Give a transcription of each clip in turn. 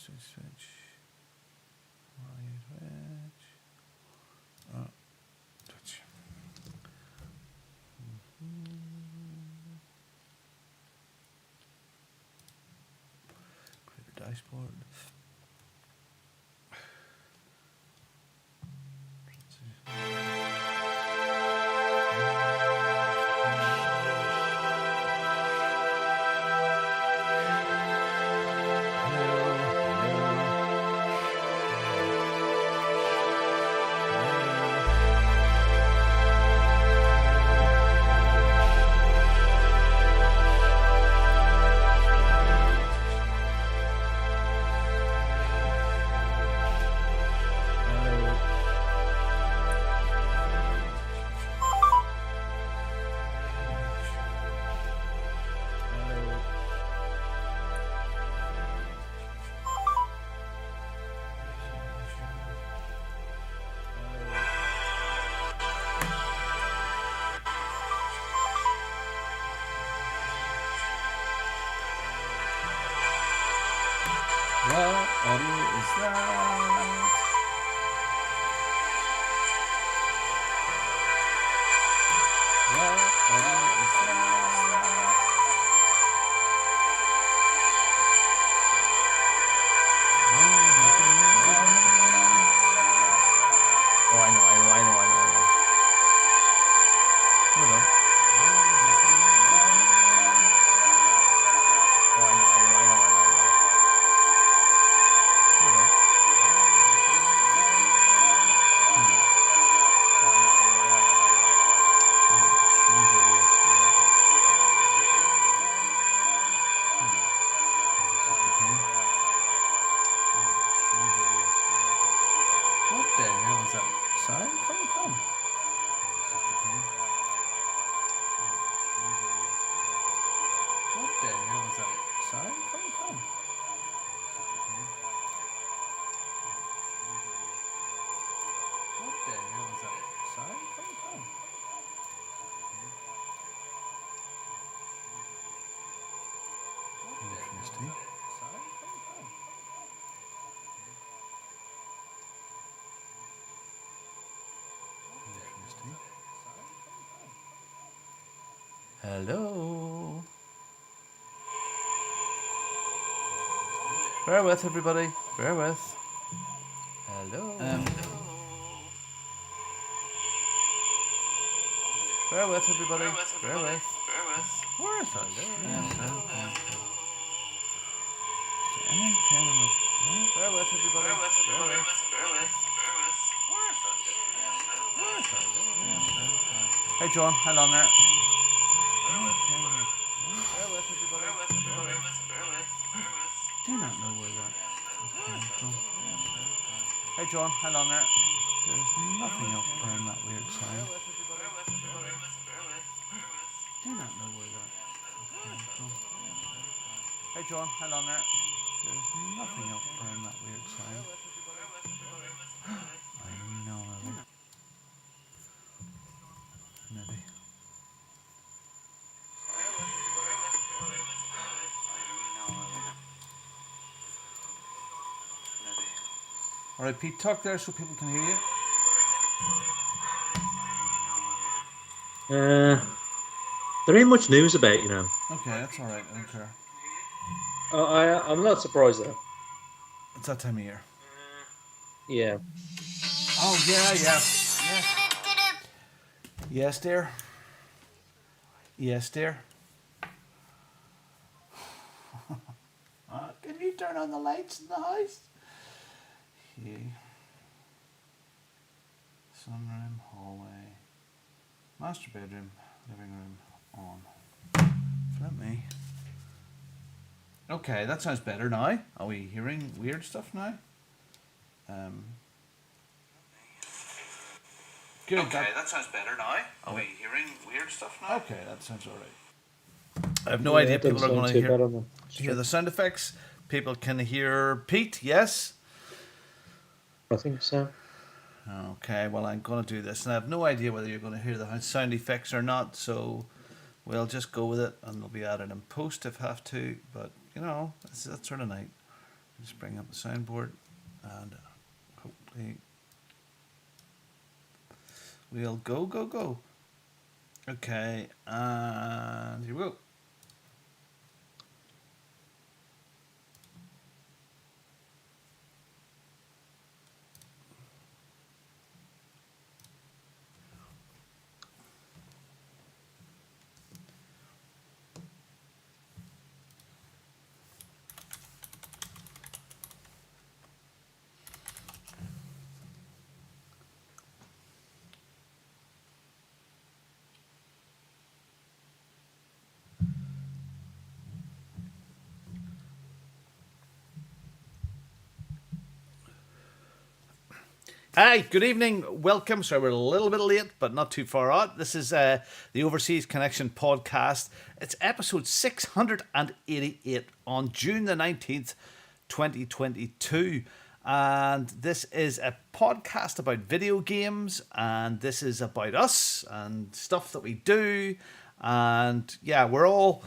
Switch. Oh, Twitch. Create a dashboard. What audio is that? What audio is that? Oh, I know. Hold on. Oh, I know. Hold on. Strange audio. Just repeating. Strange audio. What the hell is that sound coming from? Just repeating. Strange audio. What the hell is that sound coming from? Just repeating. Strange audio. What the hell is that sound coming from? Interesting. Interesting. Hello. Bear with, everybody. Bear with. Hello. Bear with, everybody. Bear with. Where is that? Bear with, everybody. Bear with. Hey, John. Hang on there. Bear with, everybody. Do not know where that is coming from. Hey, John. Hang on there. There's nothing else playing that weird sound. Do not know where that is coming from. Hey, John. Hang on there. There's nothing else playing that weird sound. I know. Maybe. Alright, Pete, talk there so people can hear you. There ain't much news about you now. Okay, that's alright, I don't care. I'm not surprised though. It's that time of year. Yeah. Oh, yeah. Yes, dear. Yes, dear. Can you turn on the lights in the house? Yeah. Sunroom, hallway, master bedroom, living room on. Flip me. Okay, that sounds better now. Are we hearing weird stuff now? Good. Okay, that sounds better now. Are we hearing weird stuff now? Okay, that sounds alright. I have no idea people are going to hear the sound effects. People can hear Pete, yes? I think so. Okay, well, I'm going to do this, and I have no idea whether you're going to hear the sound effects or not, so we'll just go with it, and they'll be added in post if have to, but, you know, that's sort of night. Let's bring up the soundboard and hopefully we'll go. Okay, and here we go. Hi, good evening. Welcome. Sorry, we're a little bit late, but not too far out. This is the Overseas Connection podcast. It's episode 688 on June the 19th, 2022. And this is a podcast about video games, and this is about us and stuff that we do. And yeah, we're all,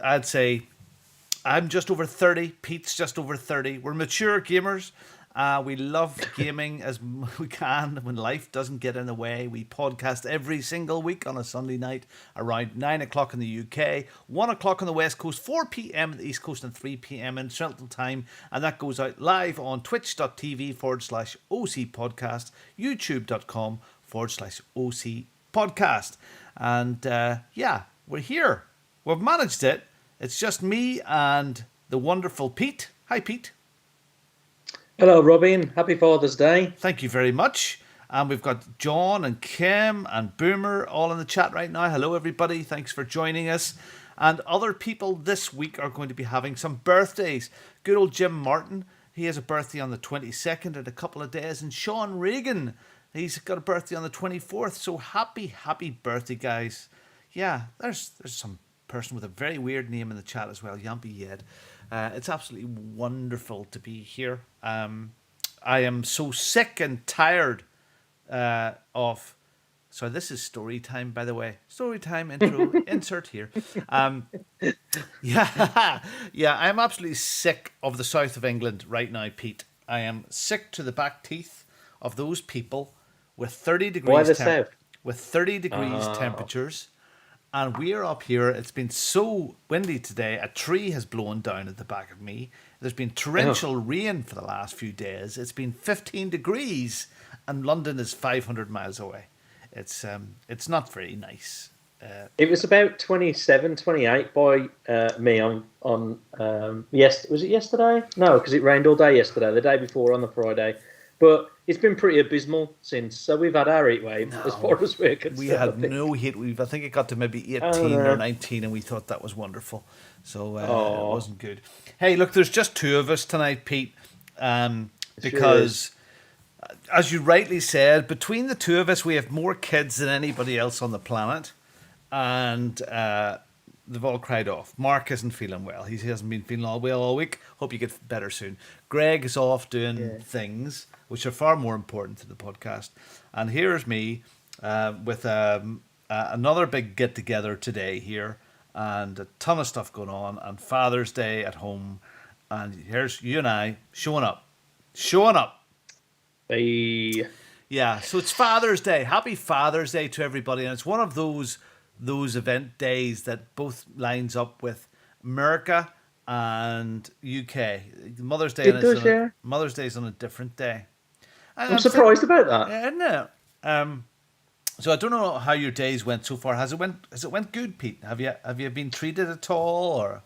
I'd say, I'm just over 30. Pete's just over 30. We're mature gamers. We love gaming as we can when life doesn't get in the way. We podcast every single week on a Sunday night around 9 o'clock in the UK, 1 o'clock on the West Coast, 4 p.m. on the East Coast, and 3 p.m. in Central Time. And that goes out live on twitch.tv/OC podcast, youtube.com/OC podcast. And yeah, we're here. We've managed it. It's just me and the wonderful Pete. Hi, Pete. Hello, Robin. Happy Father's Day. Thank you very much. And we've got John and Kim and Boomer all in the chat right now. Hello, everybody. Thanks for joining us. And other people this week are going to be having some birthdays. Good old Jim Martin. He has a birthday on the 22nd in a couple of days. And Sean Regan, he's got a birthday on the 24th. So happy birthday, guys. Yeah, there's some person with a very weird name in the chat as well, Yampy Yed. It's absolutely wonderful to be here. I am so sick and tired of... Sorry, this is story time, by the way. Story time intro, insert here. Yeah, I'm absolutely sick of the south of England right now, Pete. I am sick to the back teeth of those people with 30 degrees... Why the south? With 30 degrees temperatures. And we're up here. It's been so windy today. A tree has blown down at the back of me. There's been torrential rain for the last few days. It's been 15 degrees, and London is 500 miles away. It's not very nice. It was about 27, 28 by me on yes. Was it yesterday? No, because it rained all day yesterday. The day before on the Friday, but it's been pretty abysmal since. So we've had our heat wave as far as we're concerned. We had no heat wave. I think it got to maybe 18 or 19, and we thought that was wonderful. So it wasn't good. Hey, look, there's just two of us tonight, Pete, because, as you rightly said, between the two of us, we have more kids than anybody else on the planet, and they've all cried off. Mark isn't feeling well. He hasn't been feeling well all week. Hope you get better soon. Greg is off doing things which are far more important to the podcast. And here's me with another big get-together today here, and a ton of stuff going on, and Father's Day at home. And here's you and I showing up. Hey. Yeah, so it's Father's Day. Happy Father's Day to everybody. And it's one of those event days that both lines up with America and UK. Mother's Day Mother's Day is on a different day. And I'm surprised about that. Yeah, isn't it? So I don't know how your days went so far. Has it went good, Pete? Have you been treated at all, or?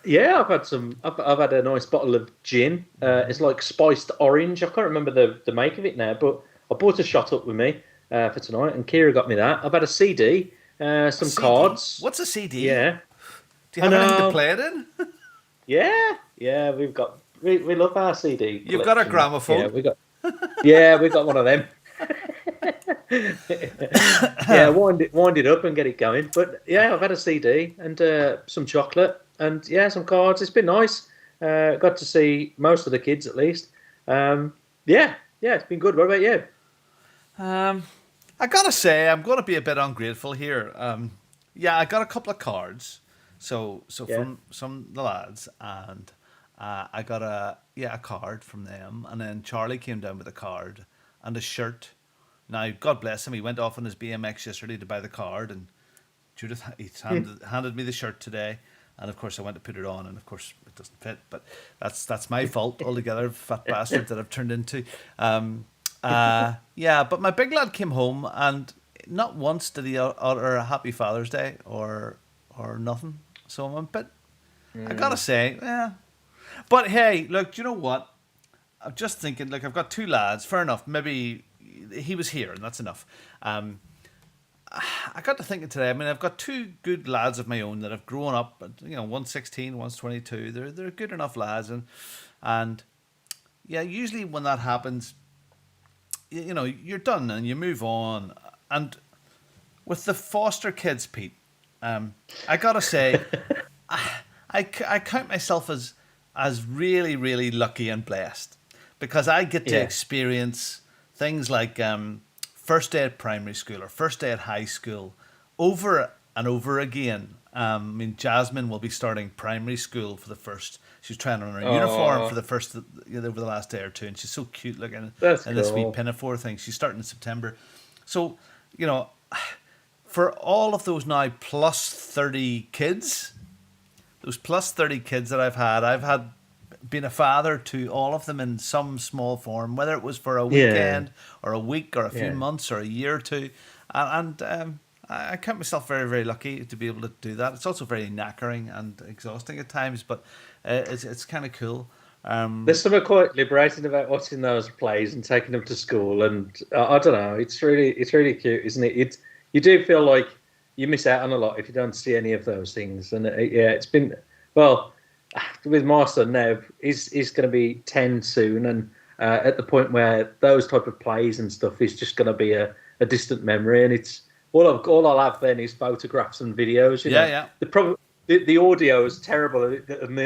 Yeah, I've had a nice bottle of gin. It's like spiced orange. I can't remember the make of it now, but I bought a shot up with me for tonight, and Kira got me that. I've had a CD, some cards. What's a CD? Yeah. Do you have anything to play it in? Yeah. We love our CD. You've got a gramophone. Yeah, we got one of them. Yeah, wind it up and get it going. But yeah, I've had a CD and some chocolate and some cards. It's been nice. Got to see most of the kids at least. Yeah, it's been good. What about you? I gotta say, I'm gonna be a bit ungrateful here. I got a couple of cards. So from some of the lads, and I got a card from them, and then Charlie came down with a card and a shirt. Now, God bless him, he went off on his BMX yesterday to buy the card, and Judith handed me the shirt today, and of course I went to put it on, and of course it doesn't fit. But that's my fault altogether, fat bastard that I've turned into. But my big lad came home, and not once did he utter a Happy Father's Day or nothing. So I'm a bit, I gotta say, yeah. But hey, look, do you know what? I'm just thinking, like, I've got two lads. Fair enough. Maybe he was here, and that's enough. I got to thinking today. I mean, I've got two good lads of my own that have grown up. You know, one's 16, one's 22. They're good enough lads, and yeah, usually when that happens, you know, you're done and you move on. And with the foster kids, Pete, I gotta say, I count myself as really, really lucky and blessed, because I get to experience things like first day at primary school or first day at high school over and over again. I mean, Jasmine will be starting primary school for the first. She's trying on her uniform for the first over the last day or two, and she's so cute looking. That's and cool. This wee pinafore thing. She's starting in September. So, you know, for all of those now plus 30 kids, those plus 30 kids that I've had been a father to all of them in some small form, whether it was for a weekend or a week or a few months or a year or two. And I count myself very, very lucky to be able to do that. It's also very knackering and exhausting at times, but it's kind of cool. There's something quite liberating about watching those plays and taking them to school, and I don't know, it's really cute, isn't it? You do feel like you miss out on a lot if you don't see any of those things, and it's been with my son now. He's going to be 10 soon, and at the point where those type of plays and stuff is just going to be a distant memory, and it's all I'll have then is photographs and videos. You know? The audio is terrible, and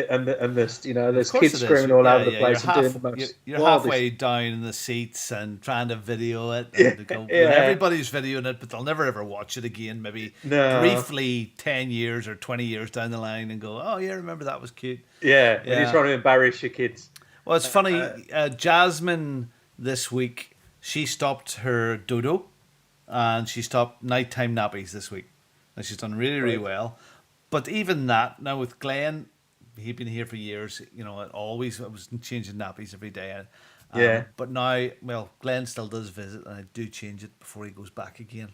there's there's kids screaming all over the place and doing the most. You're halfway down in the seats and trying to video it, and everybody's videoing it, but they'll never ever watch it again. Maybe briefly 10 years or 20 years down the line, and go, "Oh yeah, remember that was cute." Yeah, when you're trying to embarrass your kids. Well, it's funny. Jasmine this week, she stopped her dodo, and she stopped nighttime nappies this week, and she's done really, really well. But even that, now with Glenn, he'd been here for years, you know, I was changing nappies every day. But now, well, Glenn still does visit, and I do change it before he goes back again.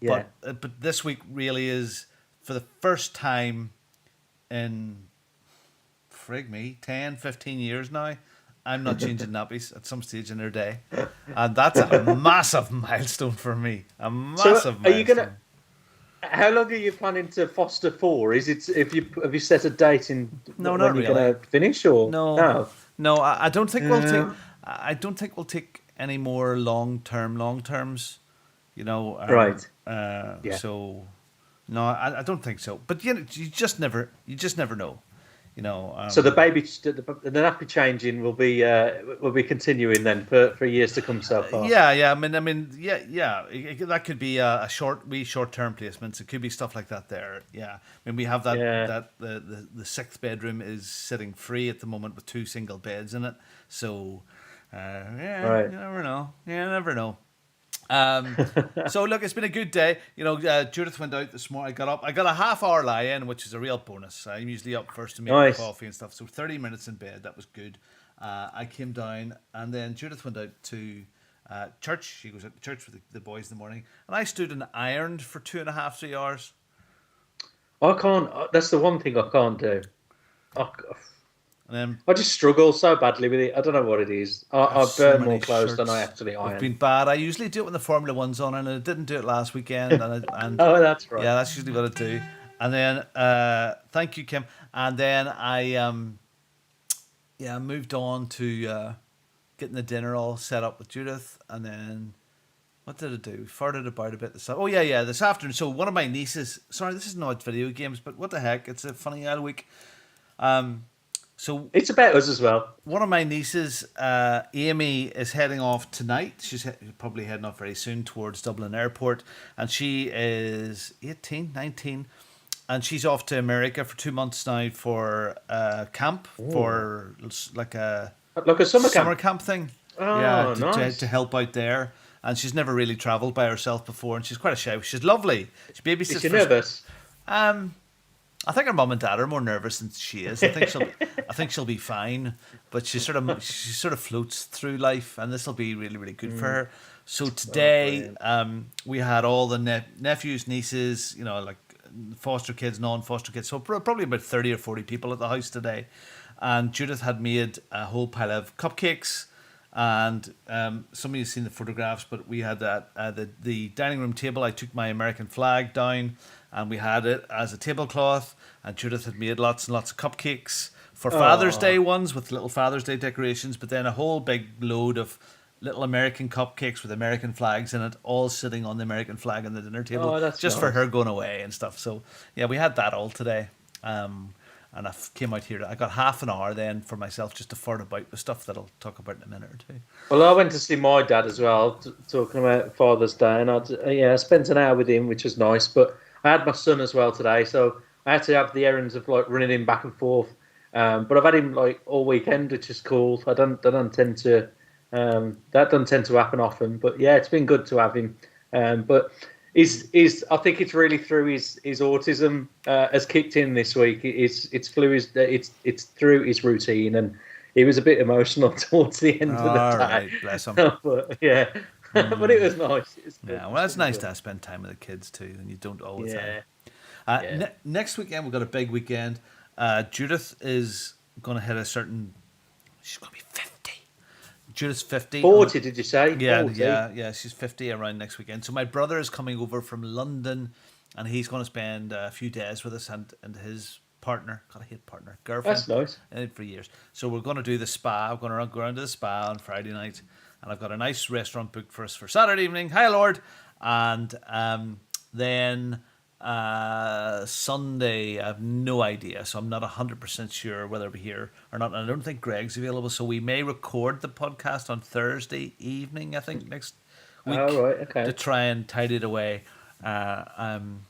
Yeah. But this week really is, for the first time in, 10, 15 years now, I'm not changing nappies at some stage in their day. And that's a massive milestone for me. A massive milestone. How long are you planning to foster for? Is it have you set a date in when you're going to finish, or no? I don't think we'll take any more long terms. You know, right? So no, I don't think so. But you just never know. You know, so the nappy changing will be continuing then for years to come so far. Yeah. I mean, that could be a short-term placements. It could be stuff like that there. Yeah, I mean, we have that the sixth bedroom is sitting free at the moment with 2 single beds in it. So, right. You never know. Yeah, never know. So look, it's been a good day. You know, Judith went out this morning. I got a half-hour lie-in, which is a real bonus. I'm usually up first to make my coffee and stuff. So 30 minutes in bed, that was good. I came down, and then Judith went out to church. She goes out to church with the boys in the morning, and I stood and ironed for 2.5, 3 hours. I can't. That's the one thing I can't do. I just struggle so badly with it. I don't know what it is. I burn more clothes than I actually iron. It's been bad. I usually do it when the Formula One's on, and I didn't do it last weekend. And oh, that's right. Yeah, that's usually what I do. And then, thank you, Kim. And then I moved on to getting the dinner all set up with Judith. And then, what did I do? Farted about a bit this afternoon. So one of my nieces, sorry, this is not video games, but what the heck? It's a funny old week. So it's about us as well. One of my nieces, Amy, is heading off tonight. She's probably heading off very soon towards Dublin Airport, and she is 18, 19, and she's off to America for 2 months now for camp. Ooh. For like a summer camp thing. Oh, yeah, nice. to help out there. And she's never really travelled by herself before, and she's quite a shy. She's lovely. She babysits. Is she nervous? I think her mum and dad are more nervous than she is. I think she'll be fine. But she sort of floats through life, and this will be really, really good for her. So today, we had all the nephews, nieces, like foster kids, non-foster kids. So probably about 30 or 40 people at the house today. And Judith had made a whole pile of cupcakes. And some of you have seen the photographs, but we had the dining room table. I took my American flag down, and we had it as a tablecloth. And Judith had made lots and lots of cupcakes for Father's Day ones with little Father's Day decorations, but then a whole big load of little American cupcakes with American flags in it, all sitting on the American flag on the dinner table, just nice. For her going away and stuff. So yeah, we had that all today. And I came out here. I got half an hour then for myself just to fart about with stuff that I'll talk about in a minute or two. Well, I went to see my dad as well, talking about Father's Day, and I spent an hour with him, which was nice. But I had my son as well today, so I had to have the errands of like running him back and forth. But I've had him like all weekend, which is cool. That doesn't tend to happen often. But yeah, it's been good to have him. But I think it's really through his autism has kicked in this week. It's through his routine, and he was a bit emotional towards the end of the day. Right, bless him. But yeah, but it was nice. Yeah, well, it's nice to spend time with the kids too, and you don't all the time. Next weekend we've got a big weekend. Judith is going to hit she's going to be 50. Judith's 50. 40, did you say? Yeah, 40. Yeah. She's 50 around next weekend. So my brother is coming over from London, and he's going to spend a few days with us and his partner. God, I hate partner. Girlfriend. That's nice. For years. So we're going to do the spa. I'm going to go around to the spa on Friday night, and I've got a nice restaurant booked for us for Saturday evening. Hi, Lord. And then Sunday, I have no idea, so I'm not 100% sure whether we're here or not. And I don't think Greg's available, so we may record the podcast on Thursday evening, I think, next week. Oh, right, okay. To try and tidy it away, and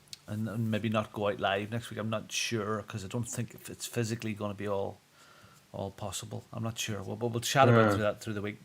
maybe not go out live next week. I'm not sure, because I don't think if it's physically going to be all possible. I'm not sure. We'll chat about that through the week.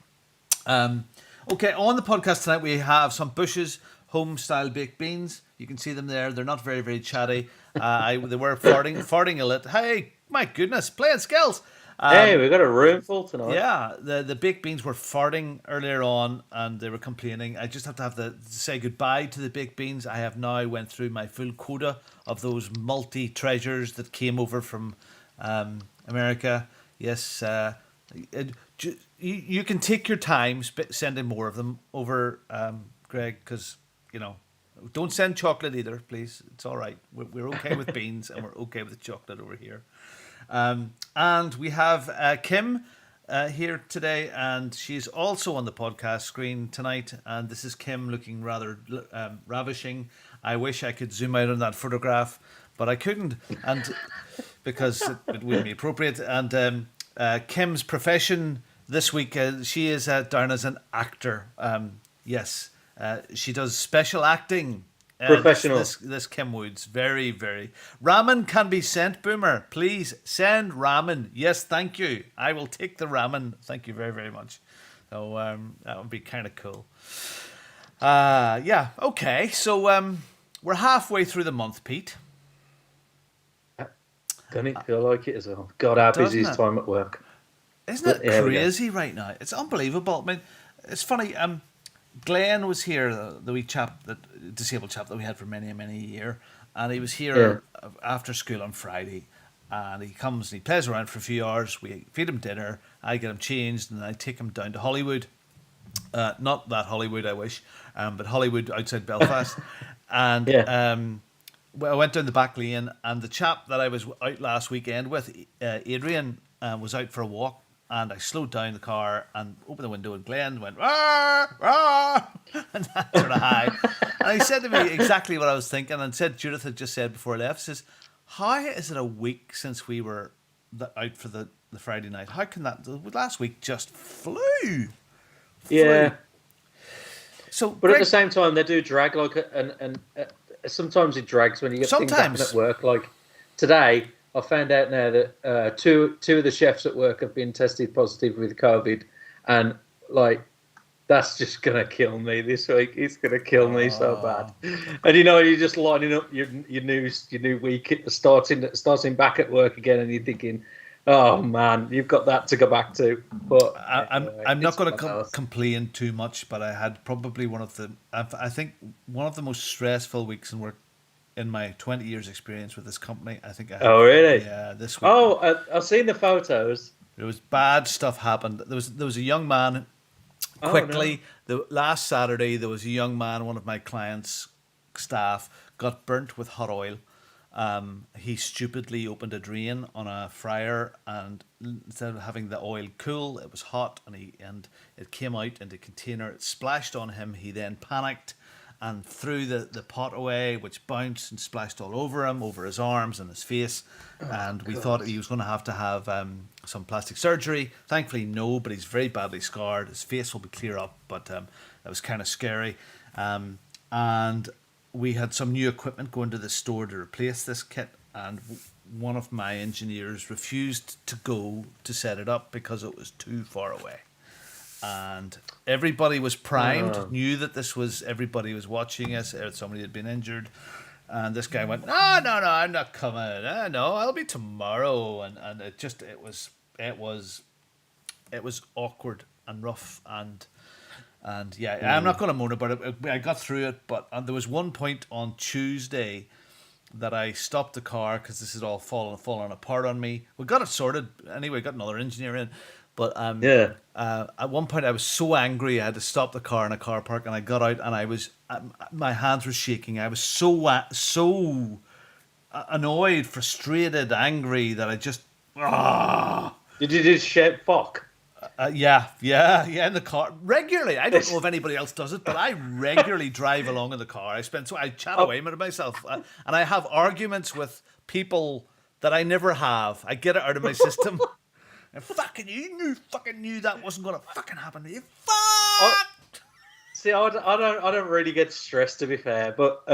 Okay, on the podcast tonight we have some Bush's home-style baked beans. You can see them there. They're not very, very chatty. They were farting a little. Hey, my goodness, playing skills. Hey, we got a room full tonight. Yeah, the baked beans were farting earlier on, and they were complaining. I just have to say goodbye to the baked beans. I have now went through my full quota of those multi-treasures that came over from America. Yes, you can take your time sending more of them over, Greg, because, don't send chocolate either, please. It's all right. We're okay with beans, and we're okay with chocolate over here. And we have Kim here today, and she's also on the podcast screen tonight. And this is Kim looking rather ravishing. I wish I could zoom out on that photograph, but I couldn't, and because it wouldn't be appropriate. And Kim's profession this week, she is down as an actor. Yes. She does special acting. Professional. This Kim Woods. Very, very. Ramen can be sent, Boomer. Please send ramen. Yes, thank you. I will take the ramen. Thank you very, very much. So that would be kind of cool. Yeah, okay. So we're halfway through the month, Pete. Doesn't it feel like it as well? God, how busy is time at work. Isn't it crazy right now? It's unbelievable. I mean, it's funny. Glenn was here, the wee chap, disabled chap that we had for many, many a year, and he was here after school on Friday, and he comes and he plays around for a few hours. We feed him dinner, I get him changed, and I take him down to Hollywood. Not that Hollywood, I wish, but Hollywood outside Belfast. And I went down the back lane, and the chap that I was out last weekend with, Adrian, was out for a walk. And I slowed down the car and opened the window, and Glenn went, "Rah, rah," and that sort of high. And he said to me exactly what I was thinking, and said Judith had just said before I left, says, "How is it a week since we were out for the Friday night? How can that? Last week just flew." Yeah. So, but Greg, at the same time, they do drag like sometimes it drags when you get things Sometimes. happen at work. Like today, I found out now that two of the chefs at work have been tested positive with COVID, and like that's just gonna kill me this week. It's gonna kill me so bad. And you're just lining up your new week, starting back at work again, and you're thinking, oh man, you've got that to go back to. But I'm not going to complain too much, but I had probably one of the most stressful weeks in work in my 20 years experience with this company. I think I had, oh really? Yeah, this week. Oh, I've seen the photos. There was bad stuff happened. There was a young man. Quickly, the last Saturday there was a young man, one of my clients' staff, got burnt with hot oil. He stupidly opened a drain on a fryer, and instead of having the oil cool, it was hot, and it came out in the container. It splashed on him. He then panicked and threw the pot away, which bounced and splashed all over him, over his arms and his face. And we thought he was going to have some plastic surgery. Thankfully, no, but he's very badly scarred. His face will be clear up, but that was kind of scary. And we had some new equipment going to the store to replace this kit, and one of my engineers refused to go to set it up because it was too far away. And everybody was primed, knew that everybody was watching us, somebody had been injured. And this guy went, no, I'm not coming. No, I'll be tomorrow. And it was awkward and rough. And yeah, I'm not going to moan about it. I got through it, but there was one point on Tuesday that I stopped the car because this had all fallen apart on me. We got it sorted anyway. Got another engineer in, but at one point I was so angry I had to stop the car in a car park, and I got out and I was my hands were shaking. I was so annoyed, frustrated, angry that I just Did you just shout fuck? Yeah, in the car regularly. I don't know if anybody else does it, but I regularly drive along in the car. I chat away with myself, and I have arguments with people that I never have. I get it out of my system. And you knew that wasn't gonna fucking happen to you. Fuck. See, I don't really get stressed, to be fair. But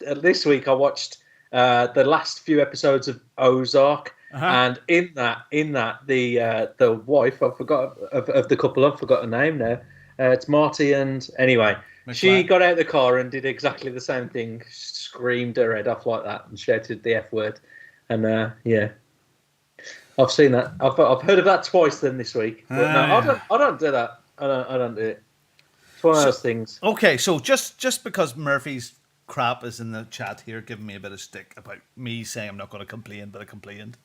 this week I watched the last few episodes of Ozark. And in that, the wife, I forgot of the couple, I've forgot her name now. It's Marty, and anyway, she got out of the car and did exactly the same thing. Screamed her head off like that and shouted the F word. And yeah, I've seen that. I've heard of that twice then this week. But no, I don't do that. I don't do it. It's one of those things. Okay, so just because Murphy's crap is in the chat here, giving me a bit of stick about me saying I'm not going to complain, but I complained.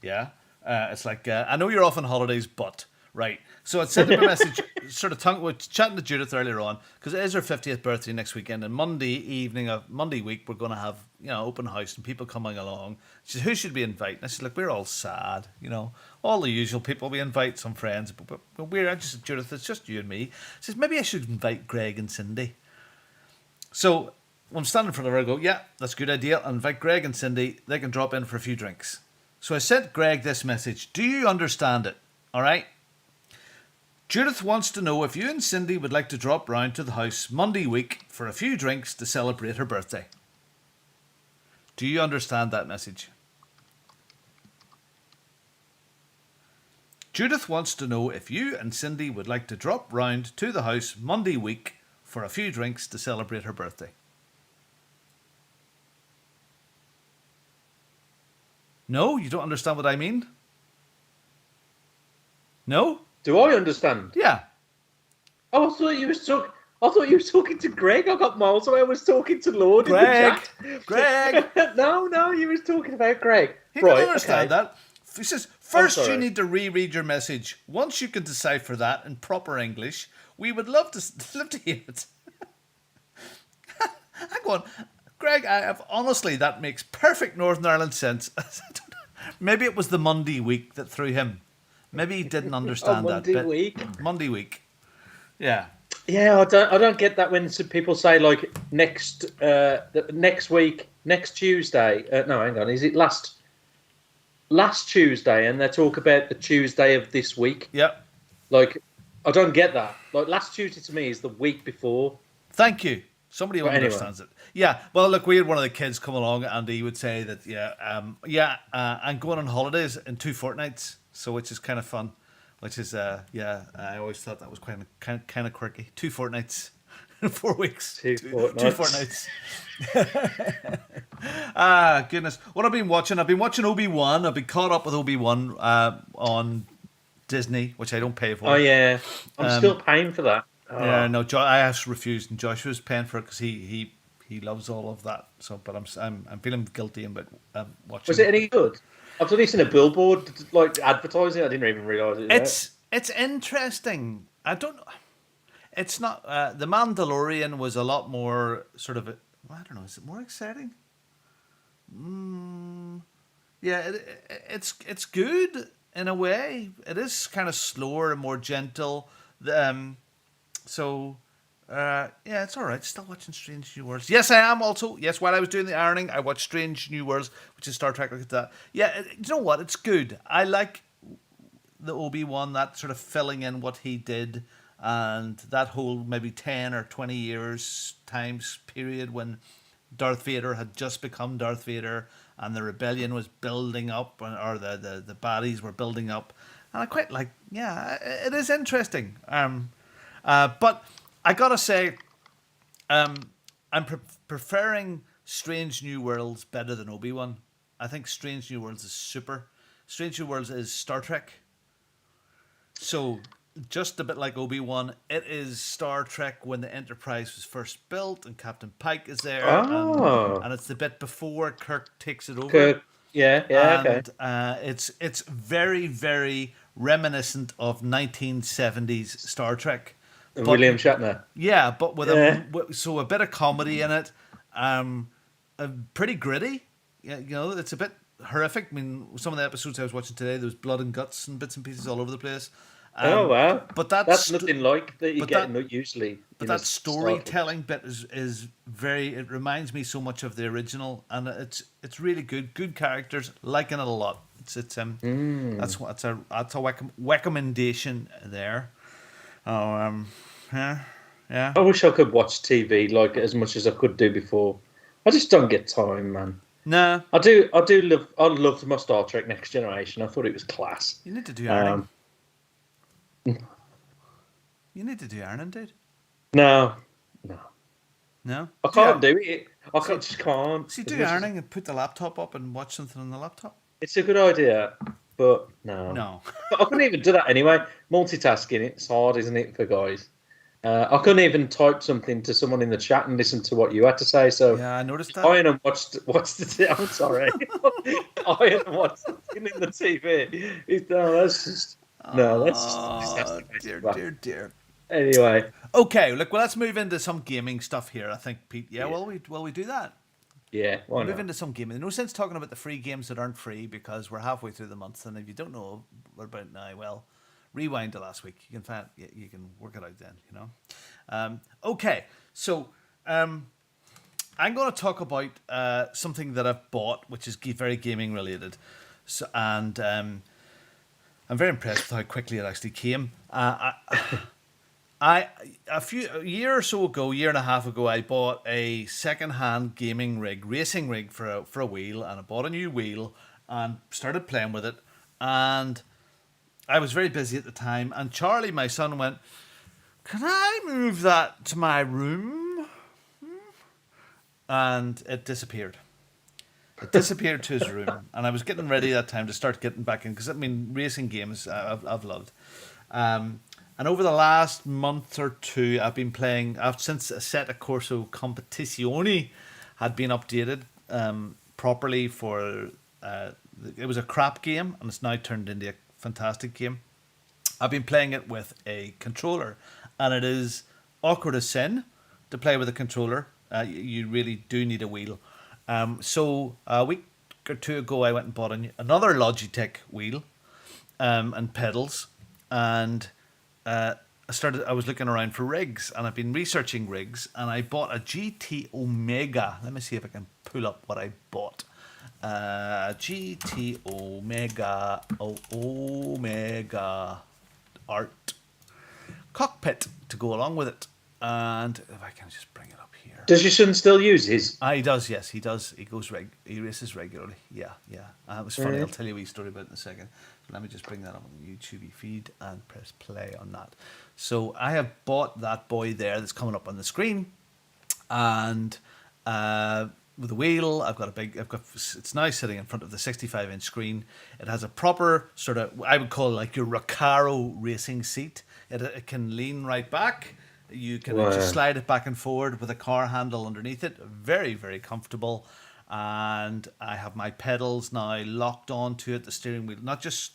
Yeah, it's like I know you're off on holidays, but right. So I sent him a message, sort of chatting to Judith earlier on, because it is her 50th birthday next weekend, and Monday week we're going to have open house and people coming along. She says, who should we invite? And I said, look, we're all sad, all the usual people we invite, some friends, but I just said, Judith, it's just you and me. She says, maybe I should invite Greg and Cindy. So I'm standing in front of her. I go, yeah, that's a good idea. I'll invite Greg and Cindy. They can drop in for a few drinks. So I sent Greg this message. Do you understand it? All right. Judith wants to know if you and Cindy would like to drop round to the house Monday week for a few drinks to celebrate her birthday. Do you understand that message? Judith wants to know if you and Cindy would like to drop round to the house Monday week for a few drinks to celebrate her birthday. No? You don't understand what I mean? No? Do I understand? Yeah. Oh, I thought you were talking to Greg. I got miles away. I was talking to Lord in the chat. Greg. No, you was talking about Greg. He can understand that. He says, first you need to reread your message. Once you can decipher that in proper English, we would love to hear it. I'm going, Greg, honestly, that makes perfect Northern Ireland sense. Maybe it was the Monday week that threw him. Maybe he didn't understand that bit. Monday week. Yeah. Yeah, I don't get that when people say like next week, next Tuesday. No, hang on. Is it last Tuesday? And they talk about the Tuesday of this week. Yep. Like, I don't get that. Like, last Tuesday to me is the week before. Thank you. Somebody who understands it. Yeah. Well, look, we had one of the kids come along, and he would say that, I'm going on holidays in 2 fortnights, so which is kind of fun. Which is, I always thought that was kind of quirky. 2 fortnights, 4 weeks. 2 fortnights. 2 fortnights. Goodness. What I've been watching Obi-Wan. I've been caught up with Obi-Wan on Disney, which I don't pay for. Oh, yeah. I'm still paying for that. Oh. Yeah, no, I have refused, and Joshua's paying for it because he loves all of that. So, but I'm feeling guilty about watching. Was it any good? I've only seen a billboard like advertising. I didn't even realise it. It's interesting. I don't know. It's not. The Mandalorian was a lot more sort of. I don't know. Is it more exciting? Yeah, it's good in a way. It is kind of slower and more gentle. So, it's all right. Still watching Strange New Worlds. Yes, I am also. Yes, while I was doing the ironing, I watched Strange New Worlds, which is Star Trek. Look at that. Yeah, you know what? It's good. I like the Obi-Wan, that sort of filling in what he did, and that whole maybe 10 or 20 years times period when Darth Vader had just become Darth Vader, and the rebellion was building up, or the baddies were building up. And I quite like, it is interesting. But I gotta say, I'm preferring Strange New Worlds better than Obi-Wan. I think Strange New Worlds is super. Strange New Worlds is Star Trek. So, just a bit like Obi-Wan, it is Star Trek when the Enterprise was first built and Captain Pike is there. And it's the bit before Kirk takes it over. Okay. It's very, very reminiscent of 1970s Star Trek. William Shatner. Yeah, but with a bit of comedy in it. Pretty gritty. Yeah, it's a bit horrific. I mean, some of the episodes I was watching today, there was blood and guts and bits and pieces all over the place. Oh wow! But that's nothing like that you get usually. But that storytelling bit is very. It reminds me so much of the original, and it's really good. Good characters, liking it a lot. That's a recommendation there. Oh yeah. I wish I could watch TV like as much as I could do before. I just don't get time, man. No, I do love. I loved my Star Trek Next Generation. I thought it was class. You need to do ironing. You need to do ironing, dude. No. I can't do it. Just can't. See, do ironing and put the laptop up and watch something on the laptop. It's a good idea, but no. No. I couldn't even do that anyway. Multitasking, it's hard, isn't it, for guys? I couldn't even type something to someone in the chat and listen to what you had to say. So yeah, I noticed that. Iron and watched the. I'm sorry. Iron and watched something in the TV. Dear. Anyway. Okay, look. Well, let's move into some gaming stuff here. I think, Pete. Yeah. Will we do that? Yeah. Why not? Move into some gaming. No sense talking about the free games that aren't free because we're halfway through the month, and if you don't know what about now, well, rewind to last week. You can work it out then. Okay. So, I'm going to talk about something that I've bought, which is very gaming related. So, and I'm very impressed with how quickly it actually came. A year and a half ago, I bought a second-hand gaming rig, racing rig for a wheel, and I bought a new wheel and started playing with it. And I was very busy at the time, and Charlie, my son, went, "Can I move that to my room?" And it disappeared. It disappeared to his room, and I was getting ready that time to start getting back in because racing games I've loved. And over the last month or two, I've been playing. Since Assetto Corsa Competizione had been updated properly for. It was a crap game, and it's now turned into a fantastic game. I've been playing it with a controller, and it is awkward as sin to play with a controller. You really do need a wheel. So a week or two ago, I went and bought another Logitech wheel and pedals, and I was looking around for rigs, and I've been researching rigs, and I bought a GT Omega. Let me see if I can pull up what I bought. GT Omega Art cockpit to go along with it, and if I can just bring it up here. Does your son still use his? He does, yes, he does. He goes he races regularly. Yeah. It was funny. I'll tell you a wee story about it in a second. So let me just bring that up on the YouTube feed and press play on that. So I have bought that boy there that's coming up on the screen, and with the wheel, it's now sitting in front of the 65-inch screen. It has a proper sort of, I would call it like your Recaro racing seat. It can lean right back. You can just slide it back and forward with a car handle underneath it. Very, very comfortable. And I have my pedals now locked onto it, the steering wheel, not just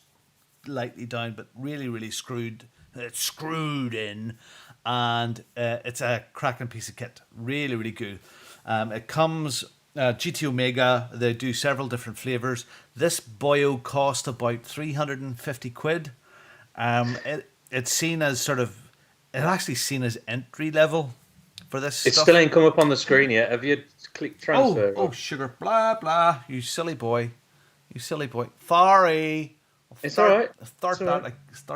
lightly down, but really, really screwed. It's screwed in. And it's a cracking piece of kit. Really, really good. It comes GT Omega. They do several different flavors. This boyo cost about 350 quid. It's seen as sort of, it's actually seen as entry level for this It stuff. still ain't come up on the screen yet. Have you clicked transfer? Oh, sugar, blah, blah. You silly boy. Sorry. It's all right. Start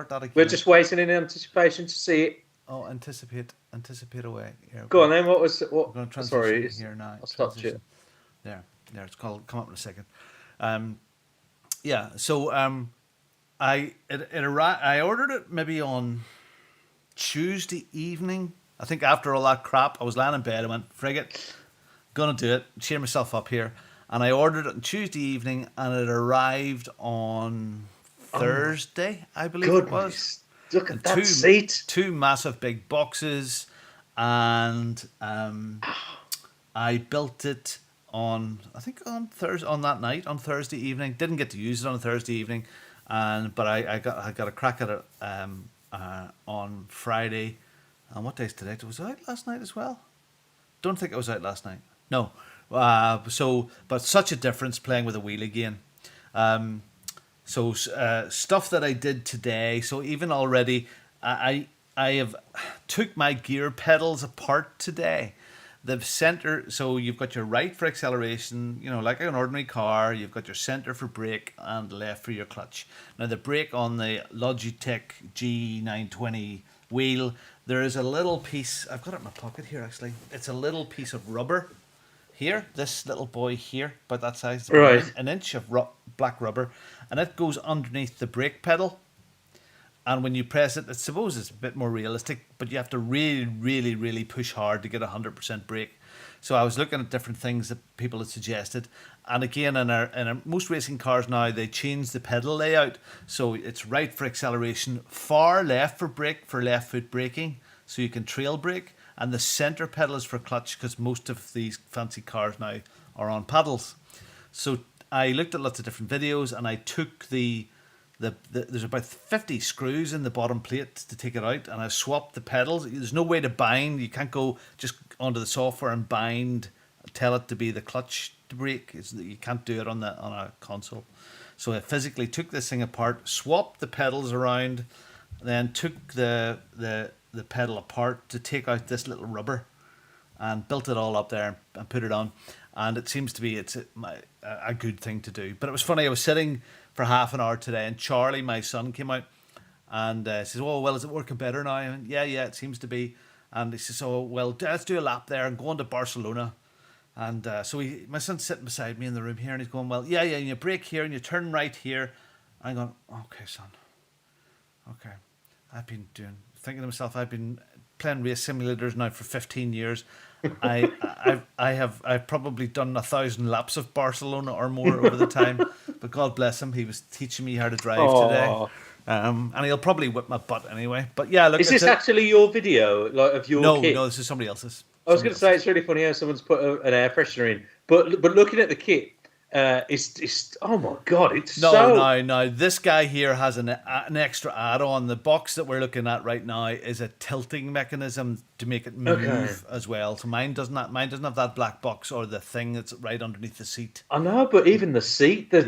that again. We're just waiting in anticipation to see it. Oh, anticipate away. Here, Go on then. What? I'm going to transition sorry, here now. I'll stop you. There. It's called. Come up in a second. So I ordered it maybe on Tuesday evening. I think after all that crap, I was lying in bed. I went, frig it, gonna do it, cheer myself up here. And I ordered it on Tuesday evening, and it arrived on Thursday, I believe it was. Look at that seat. 2 massive big boxes, and I built it on that night, on Thursday evening. Didn't get to use it on Thursday evening, but I got a crack at it on Friday. And what day is today? Was it out last night as well? Don't think it was out last night. No. But such a difference playing with a wheel again. Stuff that I did today. So even already, I have took my gear pedals apart today. The center, so you've got your right for acceleration, like an ordinary car. You've got your center for brake and left for your clutch. Now the brake on the Logitech G920 wheel, there is a little piece, I've got it in my pocket here actually. It's a little piece of rubber here, this little boy here, about that size, right. An inch of black rubber, and it goes underneath the brake pedal. And when you press it, I suppose it's a bit more realistic, but you have to really, really, really push hard to get 100% brake. So I was looking at different things that people had suggested. And again, in our most racing cars now, they change the pedal layout. So it's right for acceleration, far left for brake, for left foot braking, so you can trail brake. And the center pedal is for clutch, because most of these fancy cars now are on paddles. So I looked at lots of different videos, and I took there's about 50 screws in the bottom plate to take it out, and I swapped the pedals. There's no way to bind. You can't go just onto the software and tell it to be the clutch to brake. You can't do it on a console. So I physically took this thing apart, swapped the pedals around, then took the pedal apart to take out this little rubber, and built it all up there and put it on. And it seems to be a good thing to do. But it was funny. I was sitting for half an hour today, and Charlie, my son, came out and says, "Oh, well, is it working better now?" And yeah, it seems to be. And he says, "Oh, well, let's do a lap there and go on to Barcelona." And my son's sitting beside me in the room here, and he's going, "Well, yeah, and you brake here and you turn right here." And I'm going, "Okay, son. Okay." I've been thinking to myself, I've been playing race simulators now for 15 years. I've probably done 1,000 laps of Barcelona or more over the time. But God bless him, he was teaching me how to drive today. And he'll probably whip my butt anyway. But yeah, look. Is this actually your video, like of your kit? No, this is somebody else's. I was going to say it's really funny how someone's put an air freshener in, but looking at the kit, it's oh my God, it's no. This guy here has an extra add-on. The box that we're looking at right now is a tilting mechanism to make it move as well. So mine doesn't have that black box or the thing that's right underneath the seat. I know, but even the seat, the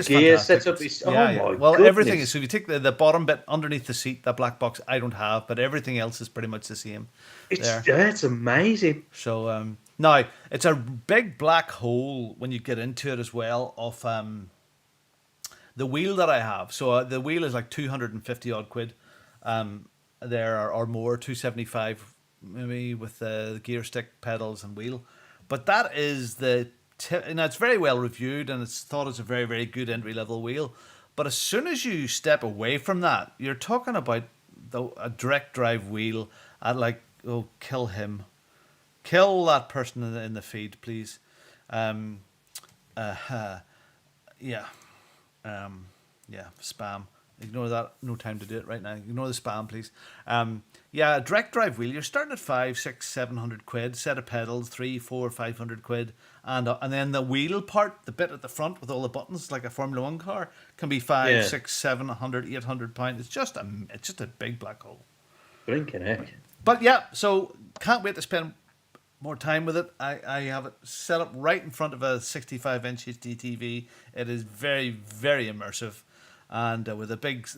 gear setup is Well, goodness. Everything is. So if you take the bottom bit underneath the seat, that black box I don't have, but everything else is pretty much the same. It's amazing. So now it's a big black hole when you get into it as well of the wheel that I have. So the wheel is like 250 odd quid. There or more, 275 maybe with the gear stick, pedals, and wheel. But that is it's very well reviewed, and it's thought as a very, very good entry level wheel. But as soon as you step away from that, you're talking about a direct drive wheel at like, oh, kill him, kill that person in the feed, please. Yeah. Yeah, spam. Ignore that. No time to do it right now. Ignore the spam, please. Yeah, a direct drive wheel. You're starting at 500, 600, 700 quid. Set of pedals, 300, 400, 500 quid, and then the wheel part, the bit at the front with all the buttons, like a Formula One car, can be 500, 600, 700, 800 pounds. It's just a big black hole. Blinking heck. But yeah, so can't wait to spend more time with it. I have it set up right in front of a 65-inch HD TV. It is very, very immersive. And with a big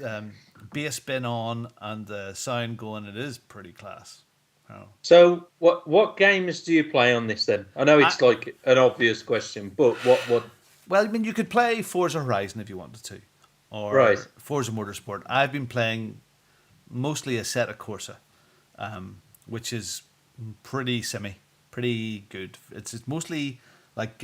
bass bin on and the sound going, it is pretty class. Oh. So, what games do you play on this then? I know it's like an obvious question, but what? Well, I mean, you could play Forza Horizon if you wanted to, or Forza Motorsport. I've been playing mostly Assetto Corsa, which is pretty good. It's mostly like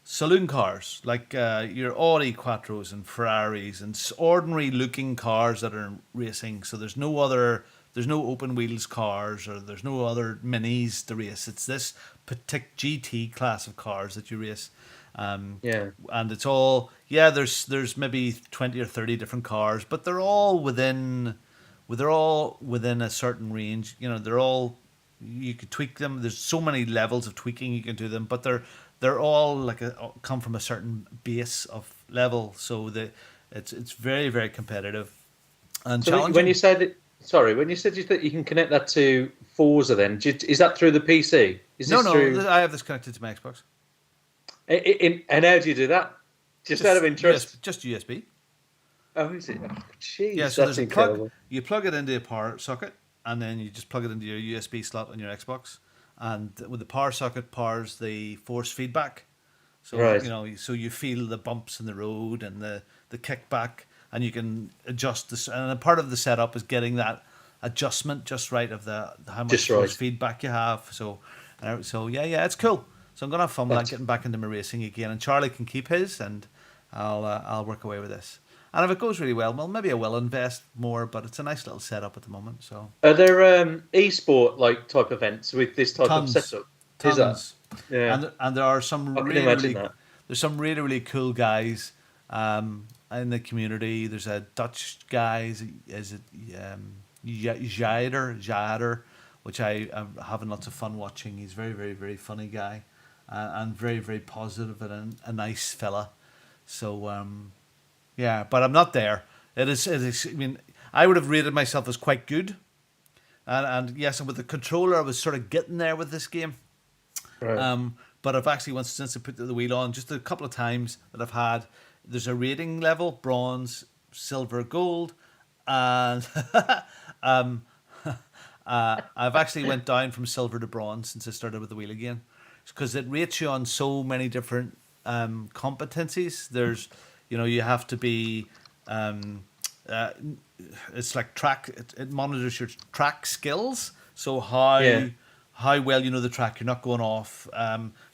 saloon cars, like your Audi Quattros and Ferraris and ordinary looking cars that are racing. So there's no open wheels cars, or there's no other minis to race. It's this particular GT class of cars that you race. And it's all there's maybe 20 or 30 different cars, but they're all within a certain range. You know, you could tweak them. There's so many levels of tweaking you can do them, but they're all like come from a certain base of level, so it's very, very competitive and challenging. When you said that you can connect that to Forza, then is that through the PC? I have this connected to my Xbox. And how do you do that? Just out of interest. Just USB. Oh, is it? Oh, jeez, yeah, so that's incredible. You plug it into a power socket, and then you just plug it into your USB slot on your Xbox. And with the power socket powers the force feedback, so so you feel the bumps in the road and the kickback, and you can adjust this. And a part of the setup is getting that adjustment just right of how much force feedback you have. So yeah, it's cool. So I'm gonna have fun getting back into my racing again, and Charlie can keep his, and I'll work away with this. And if it goes really well, maybe I will invest more, but it's a nice little setup at the moment. So, are there e-sport like type events with this type of setup? Tons. Yeah, and there are some there's some really cool guys in the community. There's a Dutch guy, is it Jader, which I'm having lots of fun watching. He's a very, very, very funny guy, and very, very positive and a nice fella. So. Yeah, but I'm not there. It is. I mean, I would have rated myself as quite good, and yes, and with the controller, I was sort of getting there with this game. Right. But I've actually since I put the wheel on, just a couple of times that I've had. There's a rating level: bronze, silver, gold, and I've actually went down from silver to bronze since I started with the wheel again, because it rates you on so many different competencies. There's you have to be, it's like track, it monitors your track skills. So how well you know the track, you're not going off,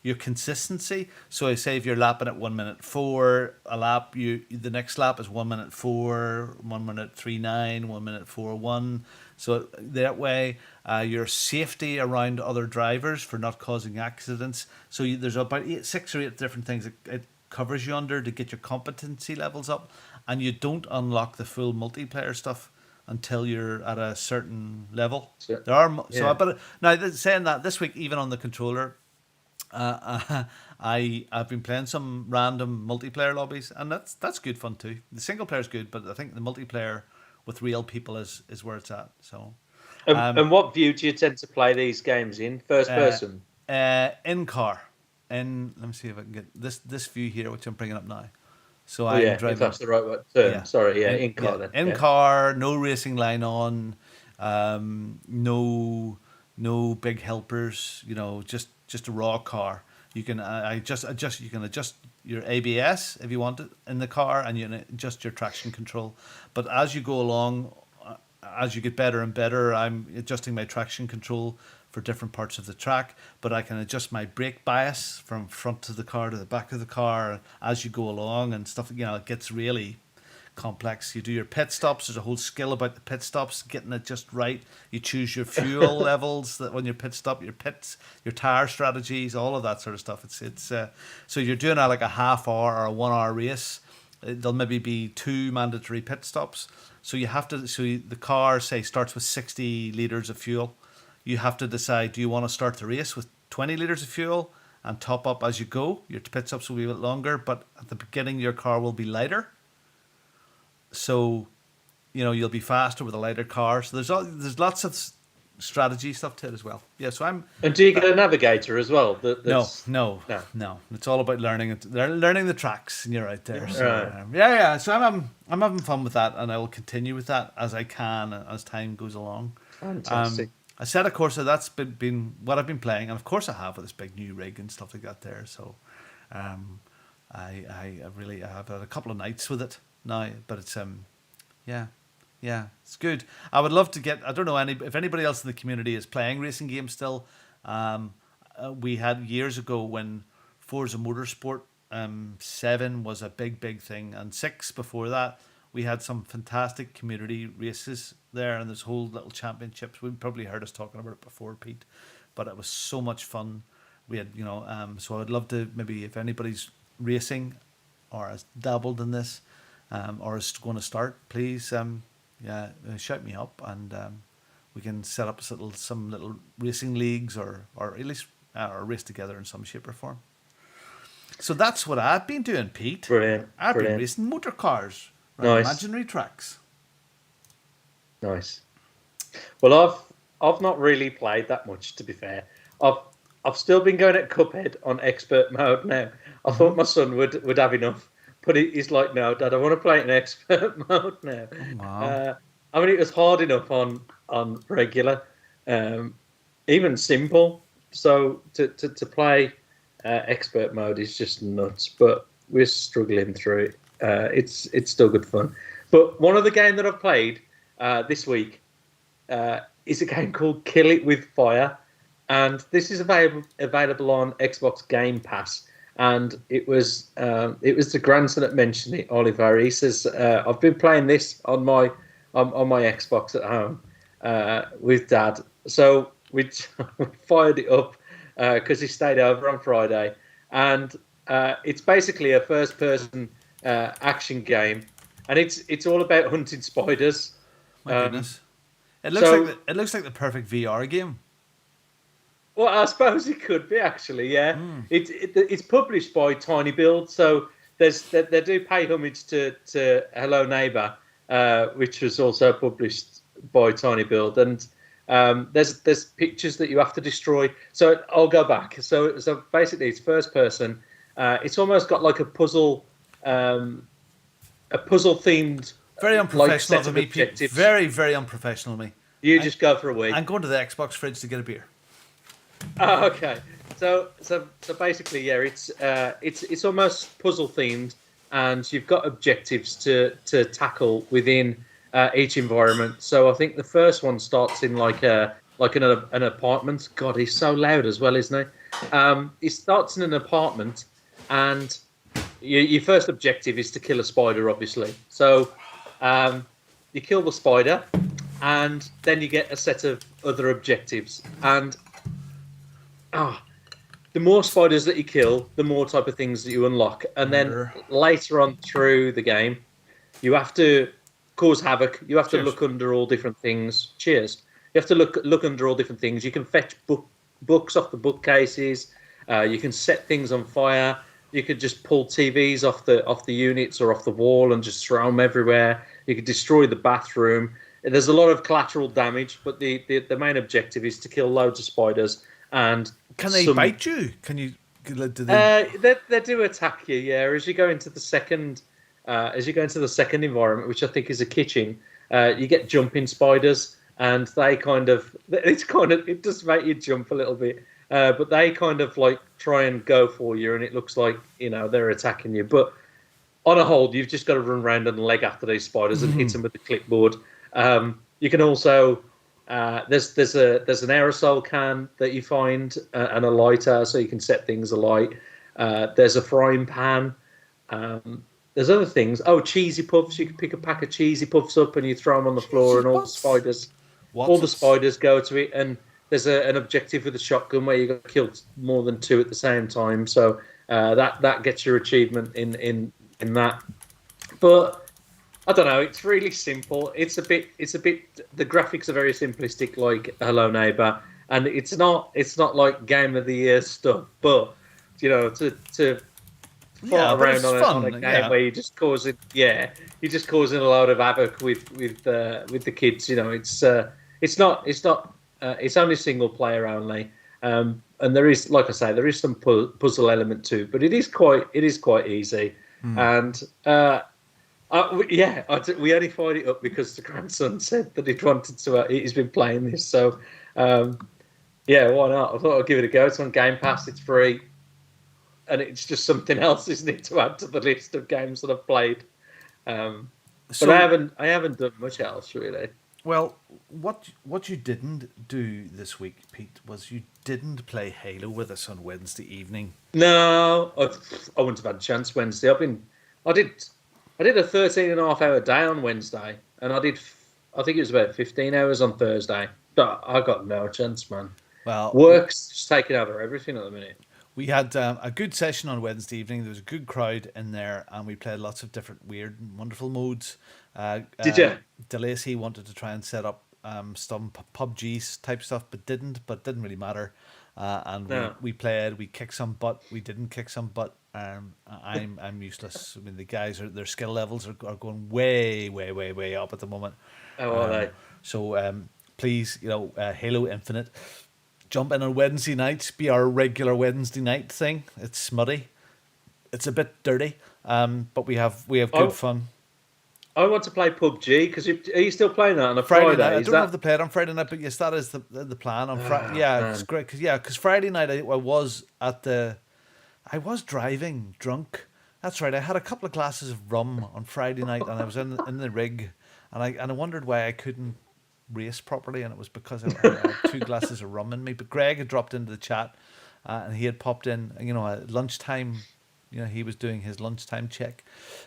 your consistency. So I say if you're lapping at 1:04 a lap, the next lap is 1:04, 1:39, 1:41. So that way, your safety around other drivers for not causing accidents. So there's about 6 or 8 different things it covers you under to get your competency levels up, and you don't unlock the full multiplayer stuff until you're at a certain level. Sure. But now saying that, this week even on the controller, I've been playing some random multiplayer lobbies, and that's good fun too. The single player is good, but I think the multiplayer with real people is where it's at. So, and what view do you tend to play these games in? First person? In car. Let me see if I can get this view here, which I'm bringing up now. So I'm driving. If that's the right word. Term. Sorry, in car then. In car, no racing line on, no big helpers. Just a raw car. You can You can adjust your ABS if you want it in the car, and you can adjust your traction control. But as you go along, as you get better and better, I'm adjusting my traction control for different parts of the track, but I can adjust my brake bias from front to the car to the back of the car as you go along and stuff. It gets really complex. You do your pit stops. There's a whole skill about the pit stops, getting it just right. You choose your fuel levels that when you pit stop, your pits, your tire strategies, all of that sort of stuff. It's so you're doing like a half hour or a 1 hour race. There'll maybe be 2 mandatory pit stops. So you have to. So the car say starts with 60 liters of fuel. You have to decide: do you want to start the race with 20 liters of fuel and top up as you go? Your pit stops will be a bit longer, but at the beginning your car will be lighter. So, you'll be faster with a lighter car. So there's lots of strategy stuff to it as well. Yeah. So I'm. And do you get a navigator as well? No. It's all about learning it. They're learning the tracks, and you're right there. So, yeah. So I'm having fun with that, and I will continue with that as I can as time goes along. Fantastic. I said, of course, that's been what I've been playing, and of course I have with this big new rig and stuff like that there. So, I have had a couple of nights with it now, but it's it's good. I would love to get. I don't know if anybody else in the community is playing racing games still. We had years ago when Forza Motorsport 7 was a big thing, and 6 before that. We had some fantastic community races there, and there's whole little championships. We've probably heard us talking about it before, Pete, but it was so much fun. We had, so I would love to maybe if anybody's racing or has dabbled in this, or is going to start, please, shout me up, and we can set up some little racing leagues, or at least race together in some shape or form. So that's what I've been doing, Pete. Brilliant. I've been racing motor cars. Nice. Imaginary tracks. Nice. Well, I've not really played that much, to be fair. I've still been going at Cuphead on expert mode now. I thought my son would have enough, but he's like, no, Dad, I want to play it in expert mode now. Oh, wow. It was hard enough on regular, even simple. So to play expert mode is just nuts. But we're struggling through it. It's still good fun. But one other game that I've played this week is a game called Kill It With Fire, and this is available on Xbox Game Pass. And it was the grandson that mentioned it, Oliver. He says, I've been playing this on my Xbox at home with Dad. So we fired it up because he stayed over on Friday, and it's basically a first-person action game, and it's all about hunting spiders. My goodness, it looks like the perfect VR game. Well, I suppose it could be actually. Yeah, it's published by Tiny Build, so they do pay homage to Hello Neighbor, which was also published by Tiny Build, and there's pictures that you have to destroy. So I'll go back. So basically, it's first person. It's almost got like a puzzle themed. Very unprofessional to me, Pete. Very, very unprofessional of me. You just go for a week. I'm going to the Xbox fridge to get a beer. Oh, okay. So basically, yeah, it's almost puzzle themed, and you've got objectives to tackle within each environment. So I think the first one starts in like an apartment. God, he's so loud as well, isn't he? He starts in an apartment, and your first objective is to kill a spider, obviously. So you kill the spider, and then you get a set of other objectives. And the more spiders that you kill, the more type of things that you unlock. And then later on through the game, you have to cause havoc. You have to look under all different things. Cheers. You have to look under all different things. You can fetch books off the bookcases. You can set things on fire. You could just pull TVs off the units or off the wall and just throw them everywhere. You could destroy the bathroom. There's a lot of collateral damage, but the main objective is to kill loads of spiders. And can they bite you? Can you? Do they do attack you? Yeah. As you go into the second environment, which I think is a kitchen, you get jumping spiders, and it does make you jump a little bit. But they kind of like try and go for you, and it looks like they're attacking you. But on a whole, you've just got to run around and leg after these spiders and hit them with the clipboard. You can also there's an aerosol can that you find and a lighter, so you can set things alight. There's a frying pan. There's other things. Oh, cheesy puffs. You can pick a pack of cheesy puffs up and you throw them on the floor, Cheesy and puffs. all What's the it? spiders go to it. And there's an objective with a shotgun where you got to kill more than two at the same time. So that gets your achievement in that. But I don't know. It's really simple. It's a bit. The graphics are very simplistic, like Hello Neighbor, and it's not like Game of the Year stuff. But to Yeah, fart but around it's on a fun. game Yeah. where you're just causing a lot of havoc with the kids. It's only single player only. And there is, like I say, there is some puzzle element too, but it is quite easy. Hmm. And we only fired it up because the grandson said that he'd wanted to. He's been playing this, so um, yeah, why not? I thought I'd give it a go. It's on Game Pass. It's free, and it's just something else, isn't it, to add to the list of games that I've played. Um, but I So, haven't done much else really. well, what you didn't do this week, Pete, was you didn't play Halo with us on Wednesday evening. No, I wouldn't have had a chance Wednesday. I did, I did a 13 and a half hour day on Wednesday, and I think it was about 15 hours on Thursday. But I got no chance, man. Well, Work's just taking over everything at the minute. we had a good session on Wednesday evening. There was a good crowd in there, and we played lots of different weird and wonderful modes. Did you? DeLacy wanted to try and set up some PUBG type stuff, but didn't really matter. And No. we played. We kicked some butt. We didn't kick some butt. I'm useless. I mean, the guys their skill levels are going way, way, way, way up at the moment. How are they? So please, Halo Infinite, jump in on Wednesday nights. Be our regular Wednesday night thing. It's smutty. It's a bit dirty. But we have good fun. I want to play PUBG because are you still playing that on a Friday night. Friday? I Is don't have that? to play it on Friday night, but yes, that is the plan on Friday. Ah, Yeah, it's man. great because Friday night I was driving drunk. That's right. I had a couple of glasses of rum on Friday night, and I was in the rig, and I wondered why I couldn't race properly, and it was because I had two glasses of rum in me. But Greg had dropped into the chat, and he had popped in, at lunchtime. He was doing his lunchtime check.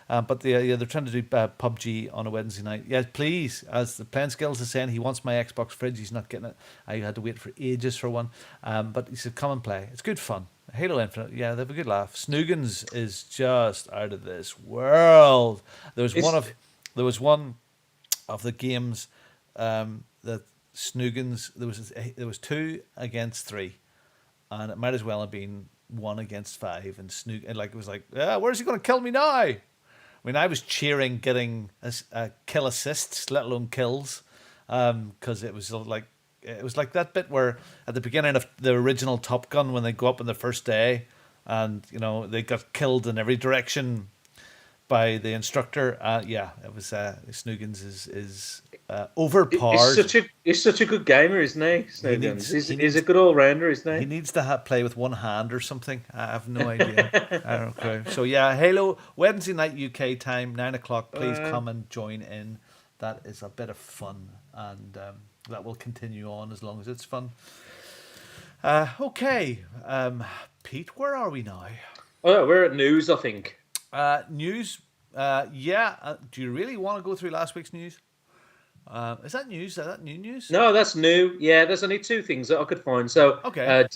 But they're trying to do PUBG on a Wednesday night. Yeah, please. As the Playing Skills is saying, he wants my Xbox fridge. He's not getting it. I had to wait for ages for one. But he said, come and play. It's good fun. Halo Infinite, yeah, they have a good laugh. Snoogans is just out of this world. It's There was one of the games that Snoogans. There was 2 against 3, and it might as well have been 1 against 5. And it was like, where's he going to kill me now? I mean, I was cheering getting kill assists, let alone kills, because it was like that bit where at the beginning of the original Top Gun when they go up on the first day, and they got killed in every direction by the instructor. Yeah, it was Snoogans is overpowered. he's such a good gamer, isn't he? Snoogans. He's a good all rounder, isn't He he? needs to play with one hand or something. I have no idea. I don't know. So yeah, Halo Wednesday night UK time, 9 o'clock. Please come and join in. That is a bit of fun, and that will continue on as long as it's fun. Okay, Pete, where are we now? Oh, we're at news, I think. News. Yeah. Do you really want to go through last week's news? Is that news? Is that new news? No, that's new. Yeah, there's only two things that I could find. So, Okay.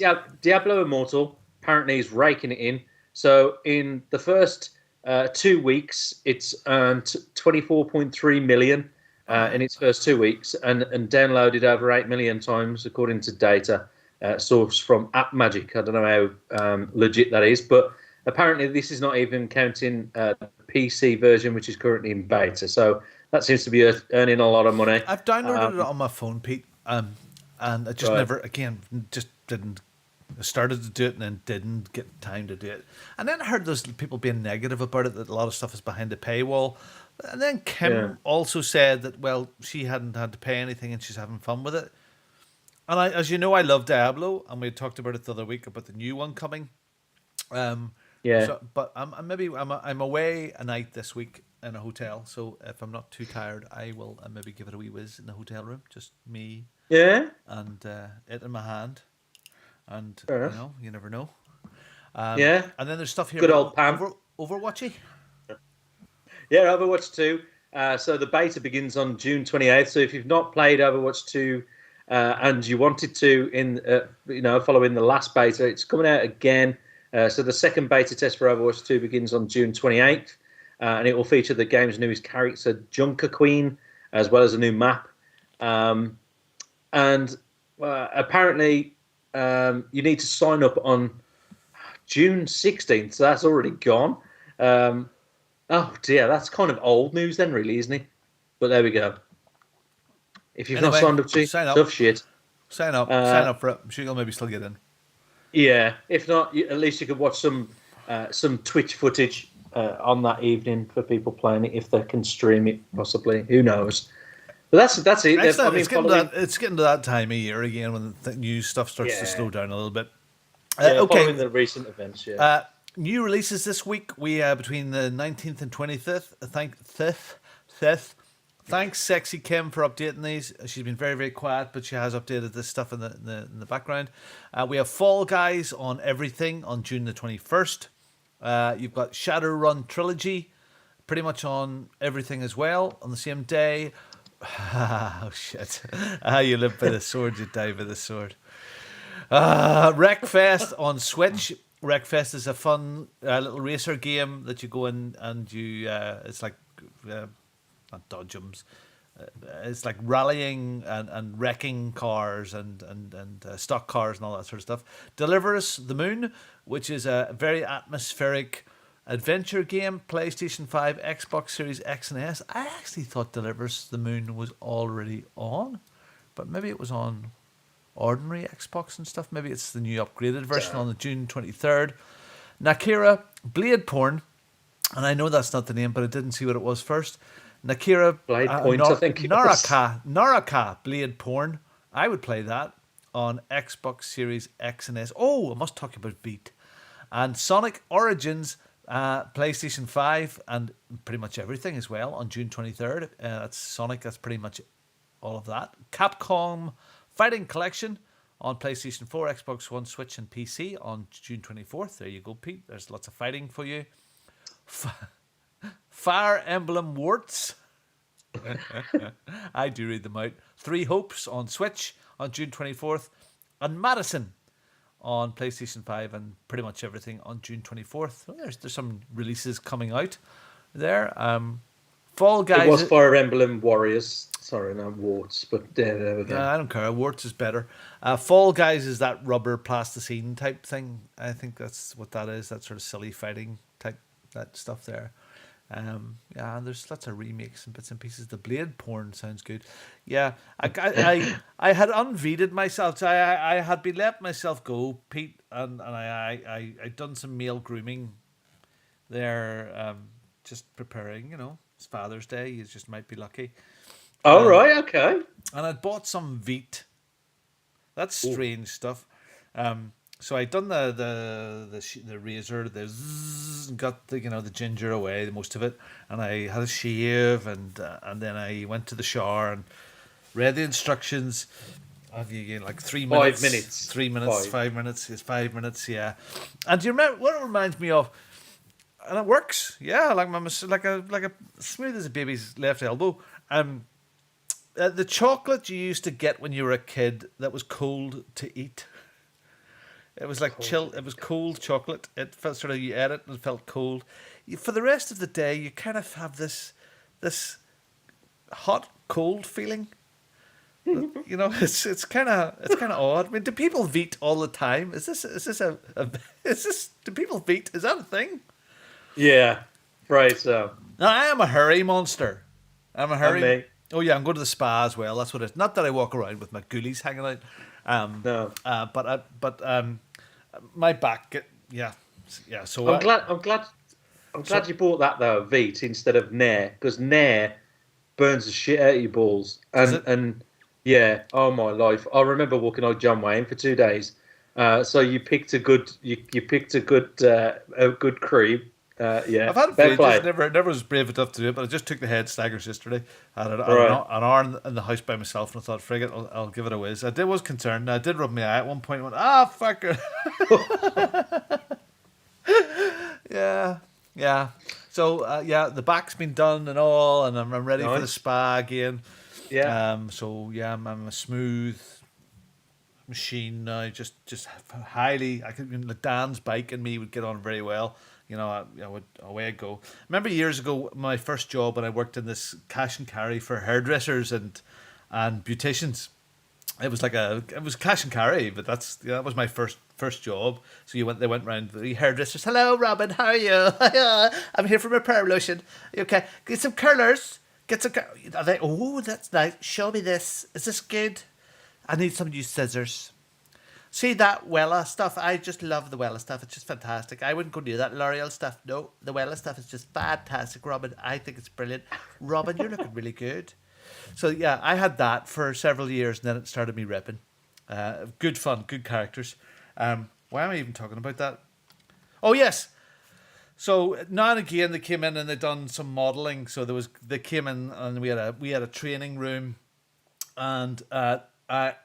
Diablo Immortal apparently is raking it in. So, in the first 2 weeks, it's earned 24.3 million in its first 2 weeks, and downloaded over 8 million times, according to data sourced from AppMagic. I don't know how legit that is, but apparently this is not even counting the PC version, which is currently in beta. So that seems to be earning a lot of money. I've downloaded it on my phone, Pete, and I just Right. never, again, just didn't. I started to do it and then didn't get time to do it. And then I heard those people being negative about it, that a lot of stuff is behind the paywall. And then Kim also said that, well, she hadn't had to pay anything and she's having fun with it. And as you know, I love Diablo, and we talked about it the other week about the new one coming. Yeah. But I'm away a night this week, in a hotel. So if I'm not too tired, I will maybe give it a wee whiz in the hotel room. Just me and it in my hand. And, you never know. Yeah. And then there's stuff here Good about old Pam. Overwatchy. Yeah, Overwatch 2. So the beta begins on June 28th. So if you've not played Overwatch 2 and you wanted to, following the last beta, it's coming out again. So the second beta test for Overwatch 2 begins on June 28th. And it will feature the game's newest character, Junker Queen, as well as a new map. And apparently you need to sign up on June 16th. So that's already gone. Oh dear, that's kind of old news then, really, isn't it? But there we go. If you've not signed up to it, tough shit. Sign up for it. I'm sure you'll maybe still get in. Yeah, if not, at least you could watch some Twitch footage on that evening for people playing it if they can stream it, possibly. Who knows? But that's it. Excellent. It's getting to that time of year again when the news stuff starts to slow down a little bit. Okay. Following the recent events, yeah. New releases this week. We between the 19th and 25th. Thanks, Sexy Kim, for updating these. She's been very, very quiet, but she has updated this stuff in the background. We have Fall Guys on everything on June the 21st. You've got Shadowrun Trilogy, pretty much on everything as well on the same day. Oh shit! You live by the sword, you die by the sword. Wreckfest on Switch. Wreckfest is a fun little racer game that you go in and you it's like not dodgems. It's like rallying and wrecking cars and stock cars and all that sort of stuff. Deliver Us the Moon, which is a very atmospheric adventure game. PlayStation 5, Xbox Series X and S. I actually thought Deliver Us the Moon was already on, but maybe it was on ordinary Xbox and stuff. Maybe it's the new upgraded version on the June 23rd. Nakira Blade Porn, and I know that's not the name, but I didn't see what it was first. Nakira Blade Point, I think. Naraka Blade Porn. I would play that on Xbox Series X and S. Oh, I must talk about Beat. And Sonic Origins, PlayStation 5, and pretty much everything as well on June 23rd. That's Sonic, that's pretty much all of that. Capcom Fighting Collection on PlayStation 4, Xbox One, Switch, and PC on June 24th. There you go, Pete. There's lots of fighting for you. Fire Emblem Warts. I do read them out. Three Hopes on Switch on June 24th. And Madison on PlayStation 5 and pretty much everything on June 24th. Well, there's some releases coming out there. Fall Guys. It was Fire Emblem Warriors. Sorry, not Warts, but there we go. I don't care. Warts is better. Fall Guys is that rubber plasticine type thing. I think that's what that is. That sort of silly fighting type that stuff there. And there's lots of remakes and bits and pieces. The Blade Porn sounds good. Yeah, I had unveted myself. So I had been let myself go, Pete, and I done some male grooming there, just preparing. It's Father's Day. You just might be lucky. Oh, right, okay. And I'd bought some Veet. That's strange stuff. So I'd done the razor, the zzz, got the ginger away, most of it, and I had a shave, and then I went to the shower and read the instructions. Have you like 3 minutes? 5 minutes. 3 minutes. 5 minutes. It's 5 minutes. Yeah. And do you remember what it reminds me of? And it works. Yeah, like a smooth as a baby's left elbow. The chocolate you used to get when you were a kid that was cold to eat. It was like chill. It was cold chocolate. It felt sort of, you ate it and it felt cold. For the rest of the day, you kind of have this hot cold feeling. It's kind of odd. I mean, do people Veet all the time? Do people Veet? Is that a thing? Yeah, right. So now, I am a hurry monster. I'm a hurry. Oh yeah, I'm going to the spa as well. That's what it is. Not that I walk around with my ghoulies hanging out. No. But my back. Yeah. So I'm glad you bought that though, Veet, instead of Nair, because Nair burns the shit out of your balls. And yeah, oh my life. I remember walking out John Wayne for 2 days. So you picked a good cream, Yeah, I've had it for ages. Never was brave enough to do it, but I just took the head staggers yesterday. I had an hour in the house by myself, and I thought, frig it, I'll give it a whiz. Was concerned. I did rub my eye at one point. And went, fucker. Yeah. So the back's been done and all, and I'm ready for the spa again. Yeah. I'm a smooth machine now. Just highly. Dan's bike and me would get on very well. Away I go. Remember years ago, my first job when I worked in this cash and carry for hairdressers and beauticians. It was cash and carry, but that was my first job. So they went round the hairdressers. Hello, Robin. How are you? I'm here for my pearl lotion. Okay, get some curlers. Are they? Oh, that's nice. Show me this. Is this good? I need some new scissors. See that Wella stuff? I just love the Wella stuff. It's just fantastic. I wouldn't go near that L'Oreal stuff. No, the Wella stuff is just fantastic, Robin. I think it's brilliant. Robin, you're looking really good. So, yeah, I had that for several years, and then it started me ripping. Good fun, good characters. Why am I even talking about that? Oh, yes. So, now and again, they came in and they done some modelling. So, they came in and we had a training room, and I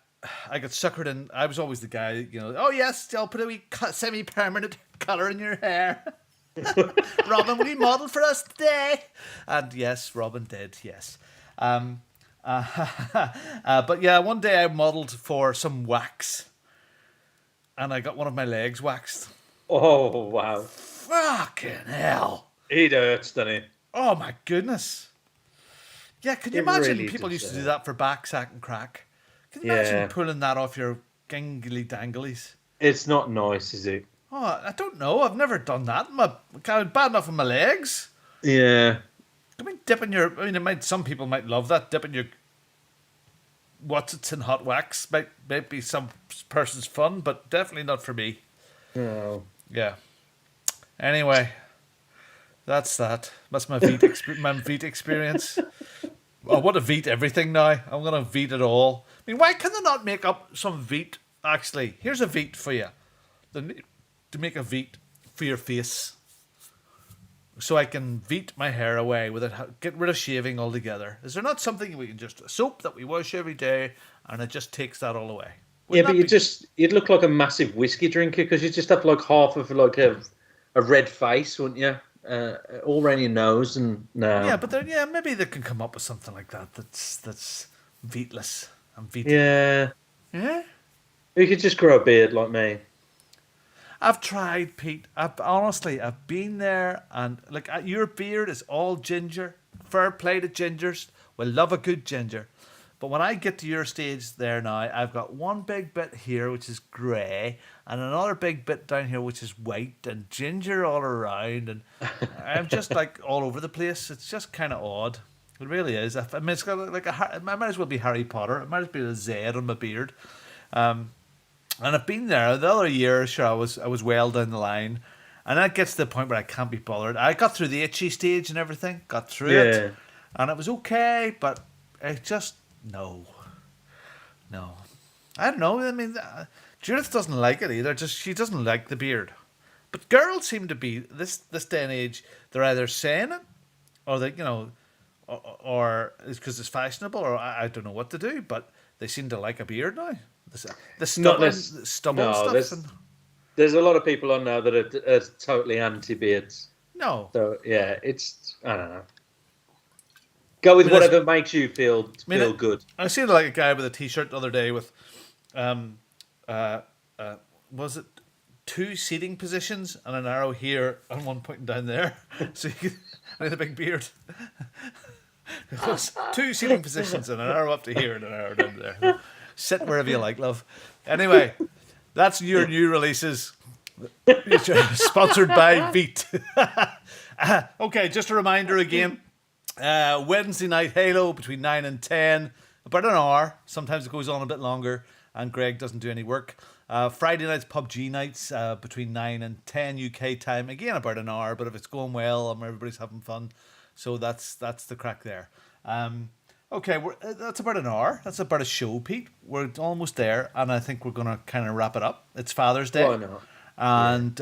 got suckered in. I was always the guy, oh yes, I'll put a wee semi-permanent colour in your hair. Robin, will you model for us today? And yes, Robin did, yes. But yeah, one day I modelled for some wax. And I got one of my legs waxed. Oh, wow. Fucking hell. It hurts, doesn't it? Oh my goodness. Yeah, can you imagine really people used to do that for back, sack and crack? Can you imagine pulling that off your gangly danglies? It's not nice, is it? Oh, I don't know. I've never done that. Bad enough on my legs. Yeah. I mean, some people might love that. Dipping your what's in hot wax might be some person's fun, but definitely not for me. No. Yeah. Anyway, that's that. That's my Veet experience. I want to Veet everything now. I'm going to Veet it all. I mean, why can they not make up some Veet? Actually, here's a Veet for you. To make a Veet for your face. So I can Veet my hair away with it. Get rid of shaving altogether. Is there not something we can just... soap that we wash every day and it just takes that all away? But you'd look like a massive whiskey drinker because you just have like half of like a red face, wouldn't you? All around your nose and no. Yeah, but maybe they can come up with something like that that's Veetless. Yeah. Yeah? You could just grow a beard like me. I've tried, Pete. I've been there, and like your beard is all ginger. Fair play to gingers. We love a good ginger. But when I get to your stage there now, I've got one big bit here which is grey, and another big bit down here which is white and ginger all around, and I'm just like all over the place. It's just kind of odd. It really is. I mean, it's got like it might as well be Harry Potter. It might as well be a Z on my beard. And I've been there the other year. Sure, I was well down the line, and that gets to the point where I can't be bothered. I got through the itchy stage and everything, got through it, and it was okay. But it just no. I don't know. I mean, Judith doesn't like it either. She doesn't like the beard. But girls seem to be this day and age. They're either saying it, or they or it's because it's fashionable, or I don't know what to do. But they seem to like a beard now. The stubble stuff. There's a lot of people on now that are totally anti-beards. No. So, yeah, I don't know. Go with whatever makes you feel good. I seen like a guy with a T-shirt the other day with, was it 2 seating positions and an arrow here and one pointing down there? So you had a big beard. It was 2 seating positions and an arrow up to here and an arrow down there. Sit wherever you like, love. Anyway, that's your new releases. Sponsored by Veet. Okay, just a reminder again. Wednesday night Halo between 9 and 10. About an hour. Sometimes it goes on a bit longer. And Greg doesn't do any work. Friday nights PUBG nights between 9 and 10 UK time. Again, about an hour. But if it's going well and everybody's having fun. So that's the crack there. Okay, that's about an hour. That's about a show, Pete. We're almost there, and I think we're going to kind of wrap it up. It's Father's Day. Oh, no. And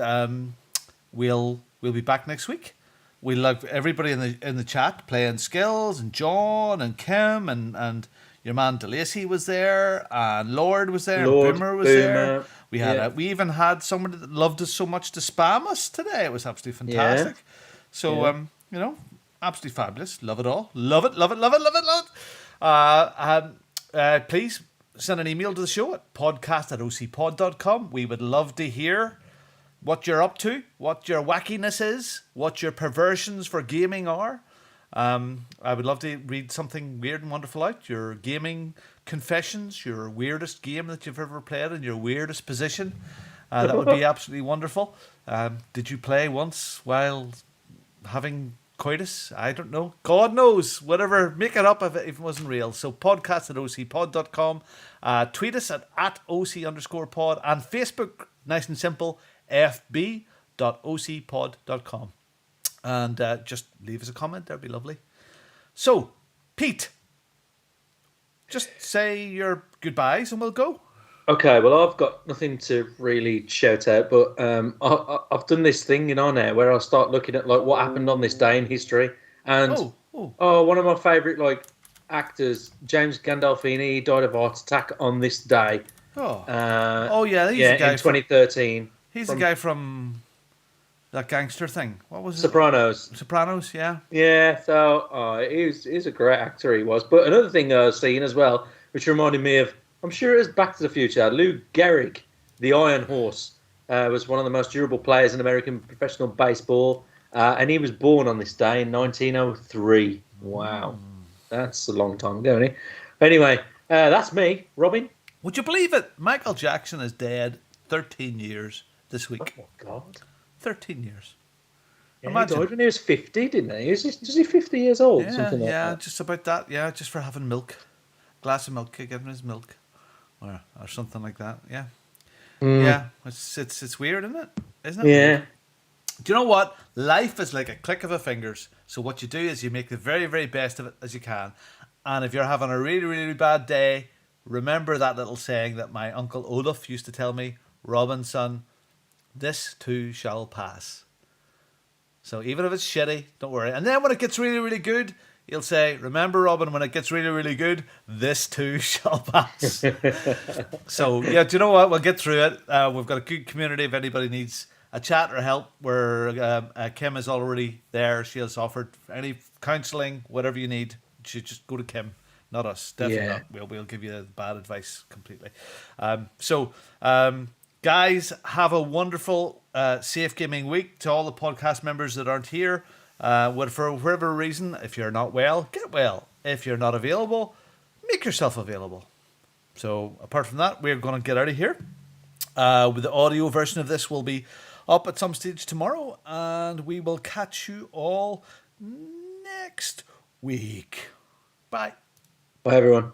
we'll We'll be back next week. We love everybody in the chat playing skills, and John and Kim and your man DeLacy was there, and Lord was there, and Boomer was there. We even had somebody that loved us so much to spam us today. It was absolutely fantastic. So absolutely fabulous. Love it all. Love it. Please send an email to the show at podcast@ocpod.com. We would love to hear what you're up to, what your wackiness is, what your perversions for gaming are. I would love to read something weird and wonderful out. Your gaming confessions, your weirdest game that you've ever played in your weirdest position. That would be absolutely wonderful. Did you play once while having coitus? I don't know. God knows. Whatever. Make it up if it wasn't real. So podcast@ocpod.com. Tweet us at @OC_pod. And Facebook, nice and simple, fb.ocpod.com. And just leave us a comment. That'd be lovely. So, Pete, just say your goodbyes and we'll go. Okay, well, I've got nothing to really shout out, but I've done this thing, now where I start looking at like what happened on this day in history. And one of my favourite actors, James Gandolfini, died of a heart attack on this day. Yeah, he's the guy in 2013. He's the guy from that gangster thing. What was it? Sopranos, yeah. Yeah, so he's a great actor, he was. But another thing I was seeing as well, which reminded me of, I'm sure it was Back to the Future, Lou Gehrig, the Iron Horse, was one of the most durable players in American professional baseball, and he was born on this day in 1903. Wow, that's a long time ago, isn't it? Anyway, that's me, Robin. Would you believe it? Michael Jackson is dead 13 years this week. Oh, my God. 13 years. Yeah, imagine. He died when he was 50, didn't he? Was he 50 years old? Yeah, something like that. Just about that. Yeah, just for having milk. Glass of milk, giving his milk. Or something like that. Yeah. Yeah. It's weird, isn't it? Isn't it? Yeah. Weird? Do you know what? Life is like a click of a fingers. So what you do is you make the very, very best of it as you can. And if you're having a really, really bad day, remember that little saying that my uncle Olaf used to tell me, Robinson, this too shall pass. So even if it's shitty, don't worry. And then when it gets really, really good, he'll say, remember, Robin, when it gets really, really good, this too shall pass. So, yeah, do you know what? We'll get through it. We've got a good community. If anybody needs a chat or help, where Kim is already there. She has offered any counselling, whatever you need. You should just go to Kim, not us. Definitely not. We'll give you bad advice completely. Guys, have a wonderful, safe gaming week. To all the podcast members that aren't here, for whatever reason, if you're not well, get well. If you're not available, make yourself available. So apart from that, we're going to get out of here. With the audio version of this will be up at some stage tomorrow, and we will catch you all next week. Bye. Bye, everyone.